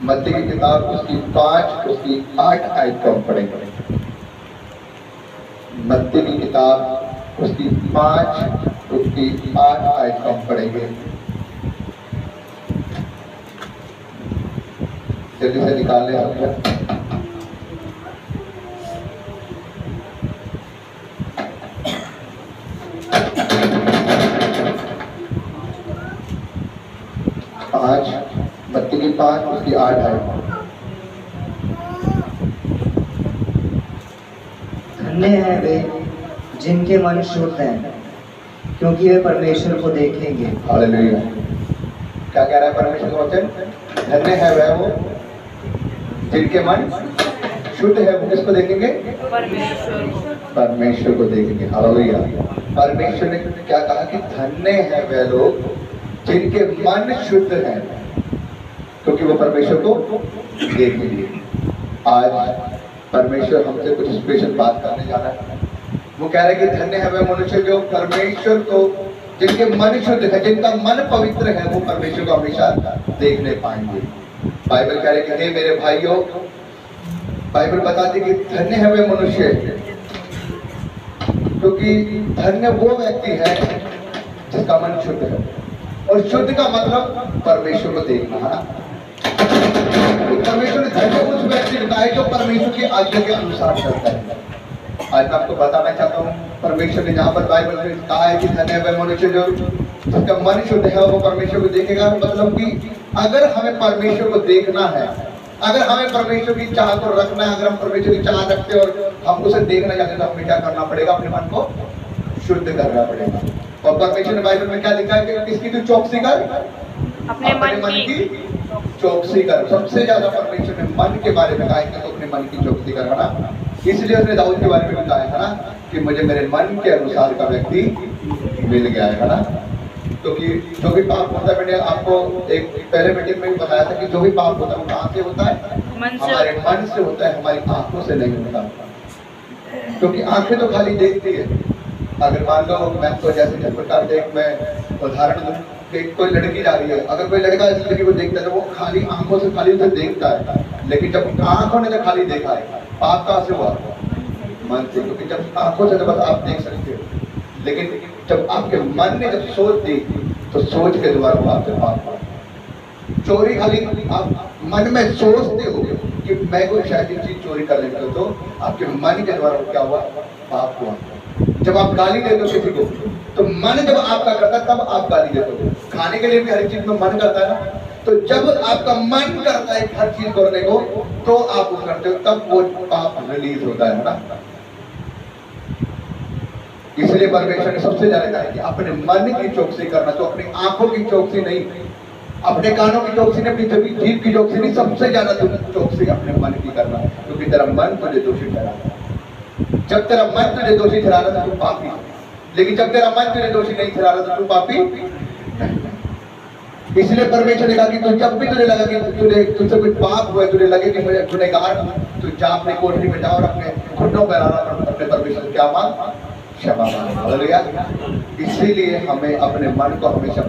मत्ती की किताब उसकी 5 उसकी 8 आयत को हम पढ़ेंगे। मत्ती की किताब उसकी 5 उसकी 8 आयत को हम पढ़ेंगे। जल्दी से निकाल लें हम लोग। मत्ती की 5 उसकी 8 आयत। धन्य हैं वे जिनके मन शुद्ध हैं, क्योंकि वे परमेश्वर को देखेंगे। हालेलुया। क्या कह रहा है परमेश्वर का वचन? धन्य है वह वो जिनके मन शुद्ध है। वो किसको देखेंगे? परमेश्वर को देखेंगे। हालेलुया। परमेश्वर ने क्या कहा कि धन्य है वह लोग जिनके मन शुद्ध हैं, क्योंकि वो परमेश्वर को देखेंगे। आज परमेश्वर हमसे कुछ स्पेशल बात करने जा रहा है। वो कह रहे हैं कि धन्य है वह मनुष्य जो परमेश्वर को, जिनके मन शुद्ध है, जिनका मन पवित्र है, वो परमेश्वर को हमेशा देखने पाएंगे। बाइबल कह रहे कि हे मेरे भाइयों, बाइबल बताती कि धन्य है वह मनुष्य, क्योंकि धन्य वो व्यक्ति है जिसका मन शुद्ध है। और शुद्ध का मतलब परमेश्वर को देखना है ना। परमेश्वर ने धन्य उस व्यक्ति को कहा है जो परमेश्वर की आज्ञा के अनुसार चलता है। आज मैं आपको बताना चाहता हूँ, परमेश्वर ने जहाँ पर बाइबल में कहा है कि धन्य वह मनुष्य जो जिसका मन शुद्ध है वो परमेश्वर को देखेगा। मतलब कि अगर हमें परमेश्वर को देखना है, अगर हमें परमेश्वर की चाह को रखना है, अगर हम परमेश्वर की चाह रखते हैं और हम उसे देखना चाहते हैं, तो हमें क्या करना पड़ेगा? अपने मन को शुद्ध करना पड़ेगा। और परमेश्वर ने बाइबल में क्या लिखा है कि किसकी तू चौकसी कर? अपने मन की चौकसी कर। सबसे ज्यादा परमेश्वर ने मन के बारे में कहा है कि तो अपने मन की चौकसी करना। इसलिए उसने दाऊद के बारे में बताया है ना कि मुझे मेरे मन के अनुसार का व्यक्ति मिल गया है ना। क्योंकि जो भी पाप होता है, मैंने आपको एक पहले मीटिंग में भी बताया था कि जो भी पाप होता है वो कहाँ से होता है? हमारे मन से होता है, हमारी आंखों से नहीं होता। क्योंकि आंखें तो खाली देखती है। अगर मान लो मैं तो जैसे जिस प्रकार से एक मैं उदाहरण दूं कि कोई लड़की जा रही है, अगर कोई लड़का इस लड़की को देखता है तो वो खाली आंखों से खाली उसे देखता है। लेकिन जब आंखों ने तो खाली देखा है, पाप कहाँ से हुआ? मन से। क्योंकि जब आंखों से तो बस आप देख सकते हो, लेकिन जब आपके मन ने जब सोच दी तो सोच के द्वारा वो आपसे पाप हुआ। चोरी खाली आप मन में सोचते हो कि मैं कोई शायद एक चीज चोरी कर लेता हूं, तो आपके मन के द्वारा क्या हुआ? पाप हुआ। जब आप गाली देते हो किसी को, तो मन जब आपका करता है तब आप गाली देते हो। खाने के लिए भी हर चीज में मन करता है ना। तो जब आपका मन करता है हर चीज करने को, तो आप वो करते हो, तब वो पाप रिलीज होता है ना। इसलिए परमेश्वर ने सबसे ज्यादा कहा कि अपने मन की चौकसी करना। तो अपनी आंखों की चौकसी नहीं, अपने कानों की चौकसी नहीं, अपनी जीभ की चौकसी नहीं, सबसे ज्यादा चौकसी अपने मन की करना। क्योंकि तेरा मन तुझे दोषी ठहराता है। जब तेरा मन तुझे दोषी ठहरा रहा तो तू पापी, लेकिन जब तेरा मन तुझे दोषी नहीं ठहरा रहा तो तू पापी। इसलिए परमेश्वर ने कहा कि तू जब भी तुझे लगा कि तुझसे कोई पाप हुआ, तुझे लगे कि मुझे गुनहगार, तू जा अपने कोठरी में जा और अपने घुटनों पर अपने परमेश्वर से क्या मांग? क्षमा मांग। हालेलुया। इसीलिए हमें अपने मन को हमेशा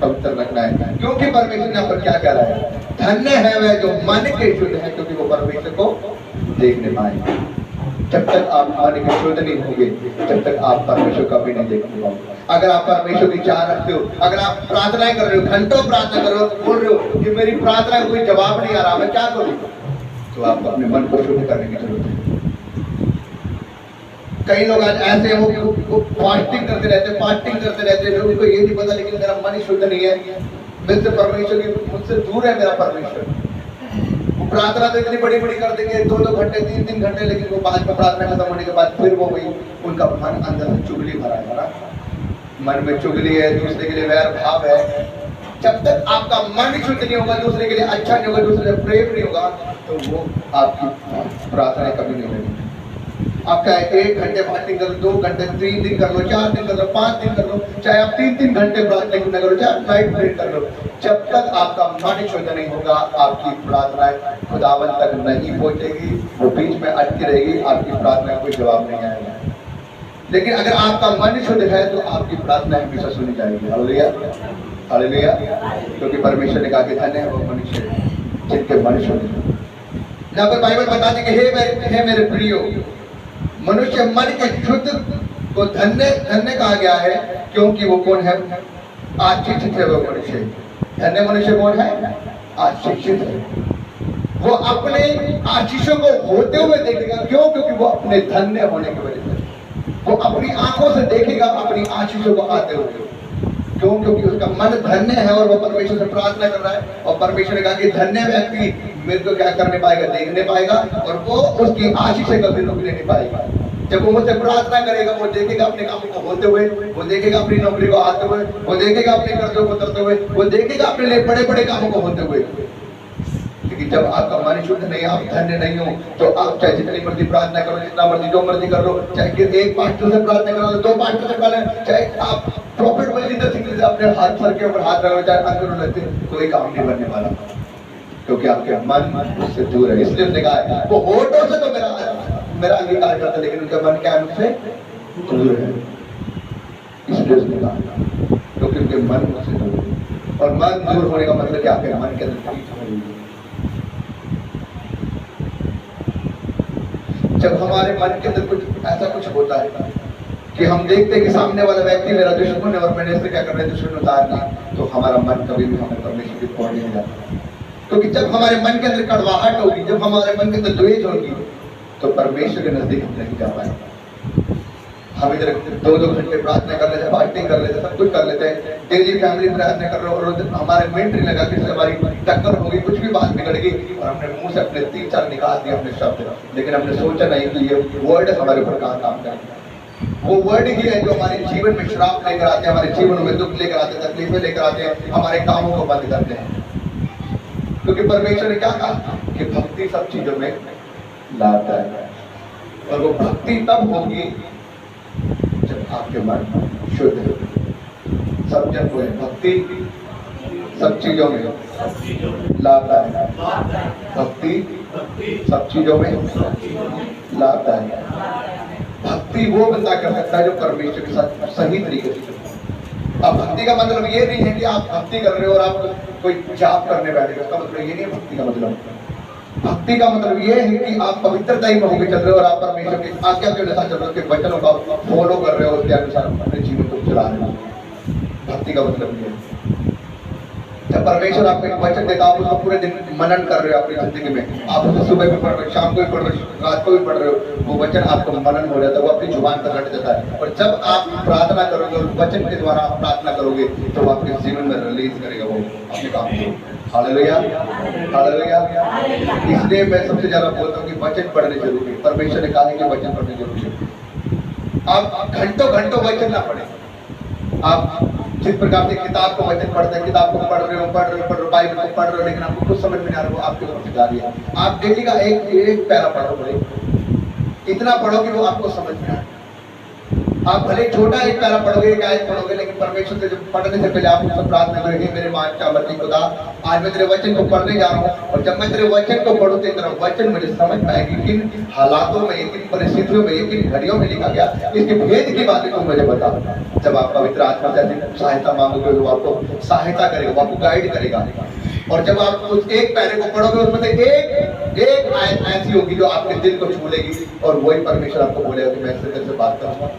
पवित्र रखना है। क्योंकि परमेश्वर ने पर क्या कह रहा है? धन्य है वह जो मन के शुद्ध है, क्योंकि वो परमेश्वर को देखने पाएंगे। जब तक आप मन के शुद्ध नहीं होंगे, जब तक आप परमेश्वर कभी नहीं देख पाओगे। अगर आप परमेश्वर की चाह रखते हो, अगर आप प्रार्थनाएं कर रहे हो, घंटों प्रार्थना कर रहे हो, बोल रहे हो कि मेरी प्रार्थना का कोई जवाब नहीं आ रहा, मैं क्या करूं? तो आपको अपने मन को शुद्ध करने की जरूरत है। कई लोग आज ऐसे हैं वो फास्टिंग करते रहते हैं, उनको ये नहीं पता लेकिन मेरा मन ही शुद्ध नहीं है, मुझसे परमेश्वर की मुझसे दूर है मेरा परमेश्वर। प्रार्थना तो इतनी बड़ी बड़ी कर देंगे, 2-2 घंटे 3-3 घंटे, लेकिन वो बाद में प्रार्थना खत्म होने के बाद फिर वो वही उनका मन अंदर से चुगली भरा है ना। मन में चुगली है, दूसरे के लिए वैर भाव है। जब तक आपका मन शुद्ध नहीं होगा, दूसरे के लिए अच्छा नहीं होगा, दूसरे से प्रेम नहीं होगा, तो वो आपकी प्रार्थना कभी नहीं होगी। आपका 1 घंटे फास्टिंग कर लो, 2 घंटे, 3 दिन कर लो, 4 दिन कर लो, 5 दिन कर लो, चाहे आप 3-3 घंटे प्रार्थना क्यों न करो, चाहे आप नाइट प्रेयर कर लो, जब तक आपका मन शुद्ध नहीं होगा, आपकी प्रार्थना खुदावन तक नहीं पहुंचेगी, वो बीच में अटकी रहेगी, आपकी प्रार्थना का कोई जवाब नहीं आएगा। लेकिन अगर आपका मन शुद्ध है तो आपकी प्रार्थना हमेशा सुनी जाएगी। Hallelujah, hallelujah. क्योंकि परमेश्वर ने कहा कि धन्य है वो मनुष्य जिनके मन शुद्ध हैं। यहाँ पर बाइबल बताती है कि हे मेरे प्रियो, मनुष्य मन के शुद्ध को धन्य धन्य कहा गया है, क्योंकि वो कौन है? आशीषित है वो मनुष्य। धन्य मनुष्य कौन है? आशीषित है। वो अपने आशीषों को होते हुए देखेगा। क्यों? क्योंकि वो अपने धन्य होने की वजह से वो अपनी आंखों से देखेगा अपनी आशीषों को आते हुए। क्यों? क्योंकि उसका मन धन्य है और वो परमेश्वर से प्रार्थना कर रहा है। और परमेश्वर ने कहा कि धन्य व्यक्ति मेरे को क्या करने पाएगा? देखने पाएगा, और वो उसकी आशीष से कभी रुकने नहीं पाएगा। जब वो मुझसे प्रार्थना करेगा, वो देखेगा अपने कामों को होते हुए, वो देखेगा अपनी नौकरी को आते हुए, वो देखेगा अपने कर्जों को उतरते हुए, वो देखेगा अपने लिए बड़े बड़े कामों को होते हुए। लेकिन जब आपका मन शुद्ध नहीं, आप धन्य नहीं हो, तो आप चाहे जितनी मर्जी प्रार्थना करो, जितना मर्जी जो मर्जी कर लो, चाहे एक पास्टर से प्रार्थना करो, दो पास्टर से प्रार्थना, चाहे आप प्रॉफिट बलजिंदर सिंह से अपने हाथ सर के ऊपर हाथ रखो, चाहे अंदर लेते, कोई काम नहीं बनने वाला, क्योंकि आपके मन उससे दूर है। इसलिए उसने कहा वो होठों से तो मेरा अंगीकार करता, लेकिन उनका मन क्या है? मुझसे दूर है। इसलिए उसने कहा क्योंकि उनके मन मुझसे दूर है। और मन दूर होने का मतलब क्या? आपके मन के अंदर जब हमारे मन के अंदर कुछ ऐसा कुछ होता है कि हम देखते हैं कि सामने वाला व्यक्ति मेरा दुश्मन है और मैंने इससे क्या करना है? दुश्मन उतारना, तो हमारा मन कभी भी हमें परमेश्वर की ओर नहीं जाता। क्योंकि जब हमारे मन के अंदर कड़वाहट होगी, जब हमारे मन के अंदर द्वेष होगी, तो परमेश्वर के नजदीक हम नहीं जा पाएंगे। हम इधर 2-2 घंटे प्रार्थना कर लेते हैं, फास्टिंग कर लेते हैं, सब कुछ कर लेते हैं, डेली फैमिली प्रार्थना कर रहे हो, और हमारे मिनट लगा कि हमारी टक्कर होगी, कुछ भी बात बिगड़ गई, और हमने मुंह से अपने 3-4 निकाल दिए अपने शब्द, लेकिन हमने सोचा नहीं कि ये वर्ड हमारे ऊपर कहाँ काम करेगा। वो वर्ड ही है जो हमारे जीवन में श्राप लेकर आते हैं, हमारे जीवन में दुख लेकर आते हैं, तकलीफें लेकर आते हैं, हमारे कामों को बंद करते हैं। क्योंकि परमेश्वर ने क्या कहा कि भक्ति सब चीजों में लाभदायक है, और वो भक्ति तब होगी जब आपके मन शुद्ध हो। सब जन को भक्ति सब चीजों में लाभदायक है। भक्ति सब चीजों में लाभदायक है। भक्ति वो बंदा कर सकता है जो परमेश्वर के साथ सही तरीके से। अब भक्ति का मतलब ये नहीं है कि आप भक्ति कर रहे हो और आप कोई जाप करने बैठे हो, उसका मतलब ये नहीं है भक्ति का मतलब। भक्ति का मतलब ये है कि आप पवित्रता ही में होकर चल रहे हो और आप परमेश्वर की आज्ञा के अनुसार चल रहे हो, उसके वचनों का फॉलो कर रहे हो, उसके अनुसार अपने जीवन को चला रहे हो। भक्ति का मतलब ये है जब परमेश्वर आपको एक वचन देता, आप उसको पूरे दिन मनन कर रहे हो अपनी जिंदगी में, आप उसे सुबह भी पढ़ रहे हो, शाम को भी पढ़ रहे हो, रात को भी पढ़ रहे हो, वो वचन आपको मनन हो जाता है, वो अपनी जुबान पर रट जाता है। और जब आप प्रार्थना करोगे और वचन के द्वारा आप प्रार्थना करोगे, तो वो आपके जीवन में रिलीज करेगा वो अपने काम को। Hallelujah, hallelujah. इसलिए मैं सबसे ज्यादा बोलता हूँ कि वचन पढ़ने जरूरी है। परमेश्वर ने कहा है कि वचन पढ़ने जरूरी है। आप घंटों घंटों वचन ना पढ़े। आप जिस प्रकार से किताब को वचन पढ़ते हैं, किताब को पढ़ रहे हो, बाइबल को पढ़ रहे हो, लेकिन आपको कुछ समझ में नहीं आ रहा, वो आपके ऊपर जा रही है। आप डेली का एक पैरा पढ़ो, भाई इतना पढ़ो कि वो आपको समझ में आए। आप भले छोटा एक पैरा पढ़ोगे, एक आयत पढ़ोगे, लेकिन परमेश्वर से जब पढ़ने से पहले आप उससे प्रार्थना करोगे, मेरे मानचामती खुदा, आज मैं तेरे वचन को पढ़ने जा रहा हूँ, और जब मैं तेरे वचन को पढ़ूं तो तेरा वचन मुझे समझ में आएगी किन हालातों में, किन परिस्थितियों में, किन घड़ियों में लिखा गया, इसके भेद की बातें तुम मुझे बता। जब आप पवित्र आत्मा से सहायता मांगोगे, वो आपको सहायता करेगा, वो आपको गाइड करेगा। और जब आप उस एक पैरे को पढ़ोगे, उसमें से एक आयत ऐसी होगी जो आपके दिल को छू लेगी, और वही परमेश्वर आपको बोलेगा कि मैं इससे तेरे से बात करूंगा।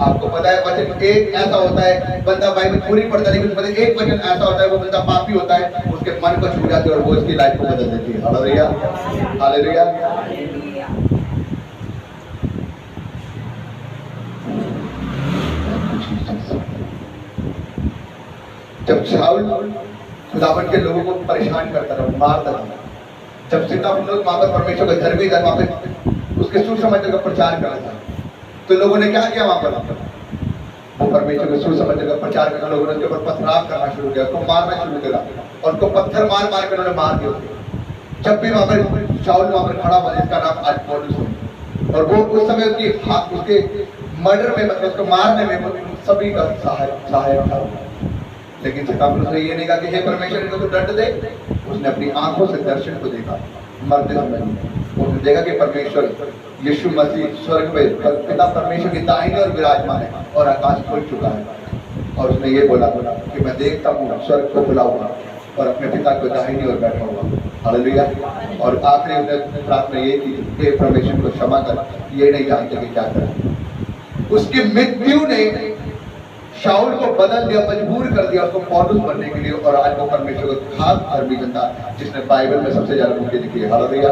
आपको पता है वचन एक ऐसा होता है, बंदा बाइबल पूरी पढ़ता है, लेकिन उसमें एक वचन ऐसा होता है, वो बंदा पापी होता है, उसके मन को छू जाती है और वो उसकी लाइफ को बदल देती है। Hallelujah, hallelujah. जब शाऊल खुदावंत के लोगों को परेशान करता था, मारता था, जब सीधा हम लोग वहां पर परमेश्वर के घर में गए, वहां पे उसके सुसमाचार का प्रचार कर रहा था, तो लोगों ने क्या किया वहां पर? वो परमेश्वर के सुसमाचार का प्रचार करना, लोगों ने उसके ऊपर पथराव करना शुरू किया, उसको मारना शुरू किया, और उसको पत्थर मार मार कर उन्होंने मार दिया। जब भी वहां पर शाऊल वहां पर खड़ा हुआ, जिसका नाम आज पौलुस है, और वो उस समय उसके मर्डर में, मतलब उसको मारने में सभी का सहायक था। लेकिन उसने ये नहीं कहा कि हे परमेश्वर इनको तो दंड दे। उसने अपनी आंखों से दर्शन को देखा, मरते समय उसने देखा कि परमेश्वर यीशु मसीह स्वर्ग में पिता परमेश्वर की दाहिने और विराजमान है, और आकाश खुल चुका है। और उसने ये बोला कि मैं देखता हूँ स्वर्ग को खुला हुआ, और अपने पिता को दाहिनी ओर बैठा हुआ। हालेलुया। और आखिरी उसने प्रार्थना ये की, हे परमेश्वर को क्षमा कर, ये नहीं जानते कि क्या करें। उसकी मृत्यु ने शाऊल को बदल दिया, मजबूर कर दिया उसको पौलुस बनने के लिए। और आज वो परमेश्वर को खास धर्मी जनता जिसने बाइबल में सबसे ज्यादा बुकें लिखी है। Hallelujah,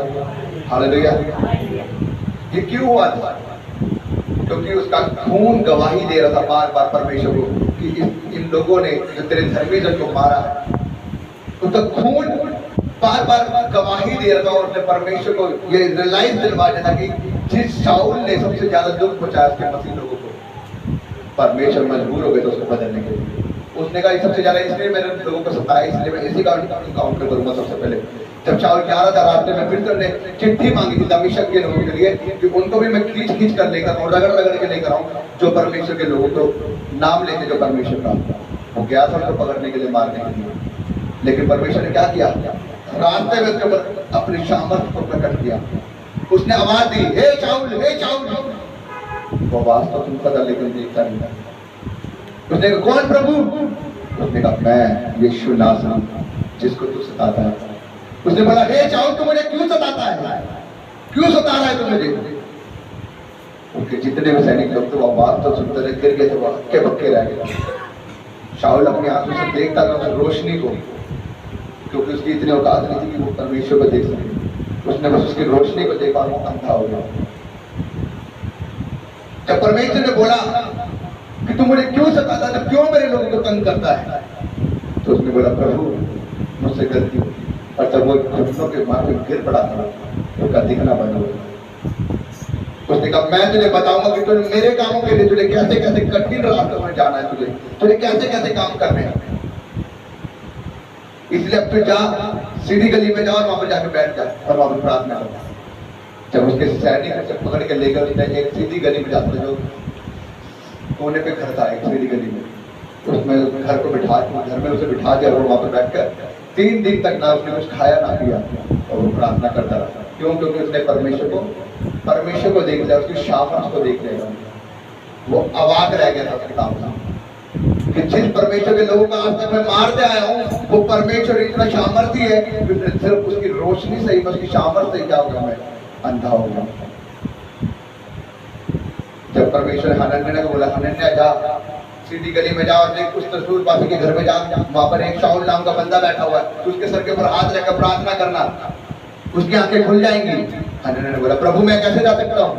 hallelujah. ये क्यों हुआ था? क्योंकि उसका खून गवाही दे रहा था बार बार परमेश्वर को कि इन लोगों ने जो तेरे धर्मी जन को मारा है, उसका खून बार बार गवाही दे रहा था। और उसने परमेश्वर को ये रियलाइज दिलवा दिया था कि जिस शाऊल ने सबसे ज्यादा दुख पहुंचाया उसके मसीह लोगों को, परमेश्वर मजबूर हो गए तो उसको बदलने के लिए। उसने कहा सबसे ज्यादा इसलिए मैंने लोगों को सताया, इसलिए मैं इसी का काउंटर करूंगा। सबसे पहले जब शाऊल जा रहा था रास्ते में, फिर उसने चिट्ठी मांगी थी दमिश्क के लोगों के लिए कि उनको भी मैं खींच खींच कर लेकर आऊं, रगड़ रगड़ के लेकर आऊं, जो परमेश्वर के लोगों को नाम लेते जो परमेश्वर का। वो गया था उनको पकड़ने के लिए, मारने के लिए। लेकिन परमेश्वर ने क्या किया? रास्ते में उसके ऊपर अपनी सामर्थ को प्रकट किया। उसने आवाज दी, हे शाऊल, हे शाऊल। वो आवाज तो सुनता था लेकिन देखता नहीं था। उसने कहा कौन प्रभु? उसने कहा मैं यीशु नासरी जिसको तू सताता है। उसने बोला हे शाऊल तू मुझे क्यों सताता है? क्यों सता रहा है तू मुझे? उनके जितने भी सैनिक लोग थे वो आवाज तो सुनते रहे, गिर गए थे, वो हक्के बक्के रह गए। शाऊल अपनी आंखों से देखता था उस रोशनी को, क्योंकि उसकी इतनी औकात नहीं थी कि वो परमेश्वर को देख सके। उसने बस उसकी रोशनी को देखा और वो अंधा हो गया। जब परमेश्वर ने बोला कि तू मुझे क्यों सताता है, क्यों मेरे लोगों को तंग करता है, तो उसने बोला प्रभु मुझसे गलती हुई। और जब वो घुटनों के मार पे गिर पड़ा था, उसका दिखना बंद हो गया। उसने कहा मैं तुझे बताऊंगा कि तुझे मेरे कामों के लिए तुझे कैसे कैसे कठिन रास्तों में जाना है, तुझे कैसे कैसे काम करने हैं। इसलिए अब तू जा, सीधी गली में जाओ और वहां पर जाकर बैठ जा और वहां पर प्रार्थना कर। जब उसके सैनिक उसे पकड़ के लेकर उसने एक सीधी गली में जाते, जो कोने पे घर था एक सीधी गली में, उसमें घर को बिठा, घर में उसे बिठा दिया और वहां पर बैठकर 3 दिन तक ना उसने कुछ खाया ना पिया और वो प्रार्थना करता रहा। क्यों? क्योंकि उसने परमेश्वर को देख लिया, उसकी सामर्थ को देख लिया। वो अवाक रह गया था उसके काम से कि जिस परमेश्वर के लोगों का आज तक मैं मारते आया हूँ, वो परमेश्वर इतना सामर्थी है कि सिर्फ उसकी रोशनी से ही, उसकी सामर्थ से क्या होगा, मैं अंधा हो गया। जब परमेश्वर हनन्याह को बोला हनन्याह जा सीधी गली में जाओ और देख उस तसूरपासी के घर में जा, वहां पर एक शाऊल नाम का बंदा बैठा हुआ है, तो उसके सर के ऊपर हाथ रखकर प्रार्थना करना, उसकी आंखें खुल जाएंगी। हनन्याह ने बोला प्रभु मैं कैसे जा सकता हूँ?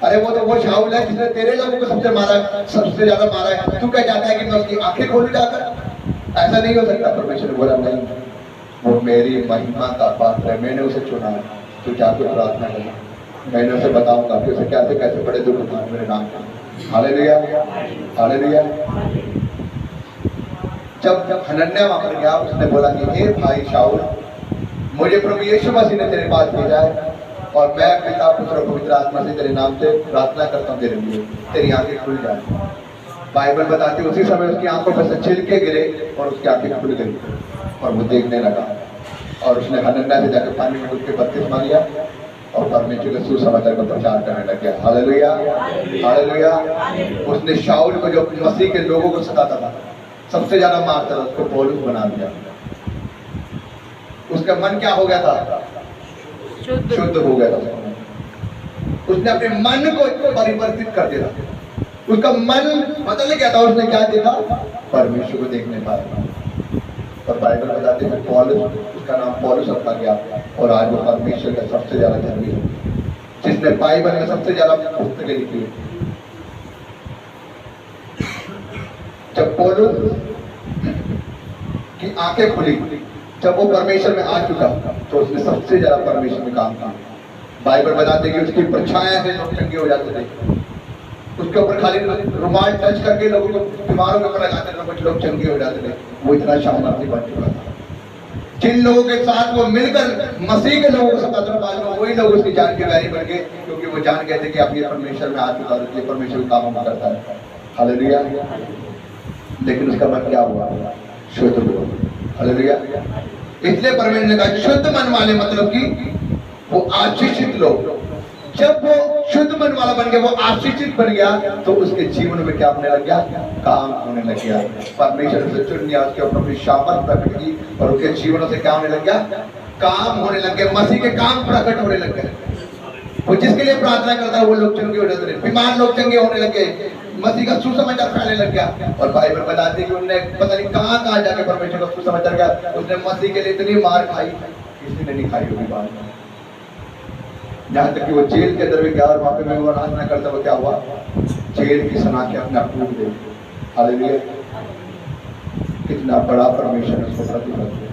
अरे वो तो वो शाऊल है जिसने तेरे लोगों को सबसे ज्यादा मारा है, तू क्या चाहता है कि मैं उसकी आंखें खोलूं जाकर? ऐसा नहीं हो सकता। परमेश्वर ने बोला नहीं, वो मेरी महिमा का पात्र है, मैंने उसे चुना है, तू जाकर प्रार्थना कर, मैंने उसे बताऊंगा कि उसे कैसे कैसे बड़े दुख उठाए मेरे नाम का। Hallelujah, hallelujah. जब हनन्याह वहां पर गया, उसने बोला कि हे भाई शाऊल, मुझे प्रभु यीशु मसीह ने तेरे पास भेजा है और मैं पिता पुत्र और पवित्र आत्मा से तेरे नाम से प्रार्थना करता हूँ तेरे लिए, तेरी आंखें खुल जाए। बाइबल बताती है उसी समय उसकी आंखों पर से छिलके गिरे और उसकी आंखें खुल गई और वो देखने लगा। और उसने हनन्याह से जाकर पानी में डूब के बपतिस्मा लिया और परमेश्वर के सुसमाचार का प्रचार करने लग गया। Hallelujah, hallelujah. उसने शाऊल को जो मसीह के लोगों को सताता था, सबसे ज्यादा मारता था, उसको पौलुस बना दिया। उसका मन क्या हो गया था? शुद्ध हो गया था। उसने अपने मन को परिवर्तित कर दिया। उसका मन बदल गया था। उसने क्या देखा? परमेश्वर को देखने पाया। और बाइबल बताते हैं पौलुस, उसका नाम पौलुस रखा गया और आज वो परमेश्वर का सबसे ज्यादा धर्मी है, जिसने बाइबल में सबसे ज्यादा पुस्तकें लिखी है। जब पौलुस की आंखें खुली, जब वो परमेश्वर में आ चुका, तो उसने सबसे ज्यादा परमेश्वर में काम किया। बाइबल बताते कि उसकी परछायां से लोग चंगे हो जाते थे। उसके ऊपर खाली रुमाल टच करके लोगों को बीमारों के ऊपर लगाते थे, कुछ लोग चंगे हो जाते थे। वो इतना सामर्थ्य बन चुका था। जिन लोगों के साथ वो मिलकर मसीह के लोगों को सताता था, वही लोग उसकी जान के वैरी बन गए, क्योंकि वो जान गए थे कि अब ये परमेश्वर में आ चुका है, ये परमेश्वर का काम करता है। हालेलुया। लेकिन उसका मन क्या हुआ? शुद्ध हुआ। हालेलुया। इसलिए परमेश्वर ने कहा शुद्ध मन वाले, मतलब कि वो आशीषित लोग, जब वो शुद्ध मन वाला बन गया, वो आशीषित बन गया, तो उसके जीवन में क्या होने लग गया? काम होने लग गया। परमेश्वर से चुन लिया, उसके ऊपर अपनी शामत प्रकट की और उसके जीवन से क्या होने लग गया? काम होने लग गया। मसीह के काम प्रकट होने लग गए। वो जिसके लिए प्रार्थना करता है वो लोग चंगे हो जाते हैं, बीमार लोग चंगे होने लगे, मसीह का सुसमाचार फैलने लग गया। और बाइबल बताती है कि उन्होंने पता नहीं कहां जाके परमेश्वर का सुसमाचार किया। उसने मसीह के लिए इतनी मार खाई, किसी ने नहीं खाई होगी बात। यहाँ तक कि वो जेल के अंदर भी गया और वहां पे मैं वो आराधना करता हुआ क्या हुआ? जेल की सना के अपने आप टूट गई। हालेलुया! कितना बड़ा परमेश्वर उसको प्रतिफल दिया।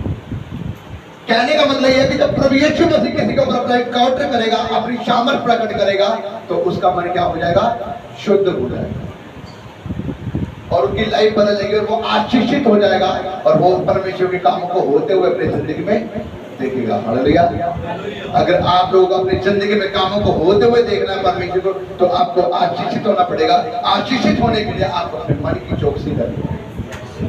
कहने का मतलब यह है कि जब प्रभु यीशु मसीह किसी के ऊपर अपना एनकाउंटर करेगा, अपनी सामर्थ प्रकट करेगा, तो उसका मन क्या हो जाएगा? शुद्ध हो जाएगा और उनकी लाइफ बदल जाएगी और वो आशीषित हो जाएगा और वो परमेश्वर के कामों को होते हुए अपनी जिंदगी में देखेगा। हालेलुया! अगर आप लोग अपनी जिंदगी में कामों को होते हुए देखना है परमेश्वर को, तो आपको आशीषित होना पड़ेगा। आशीषित होने के लिए आपको अपने मन की चौकसी करनी है,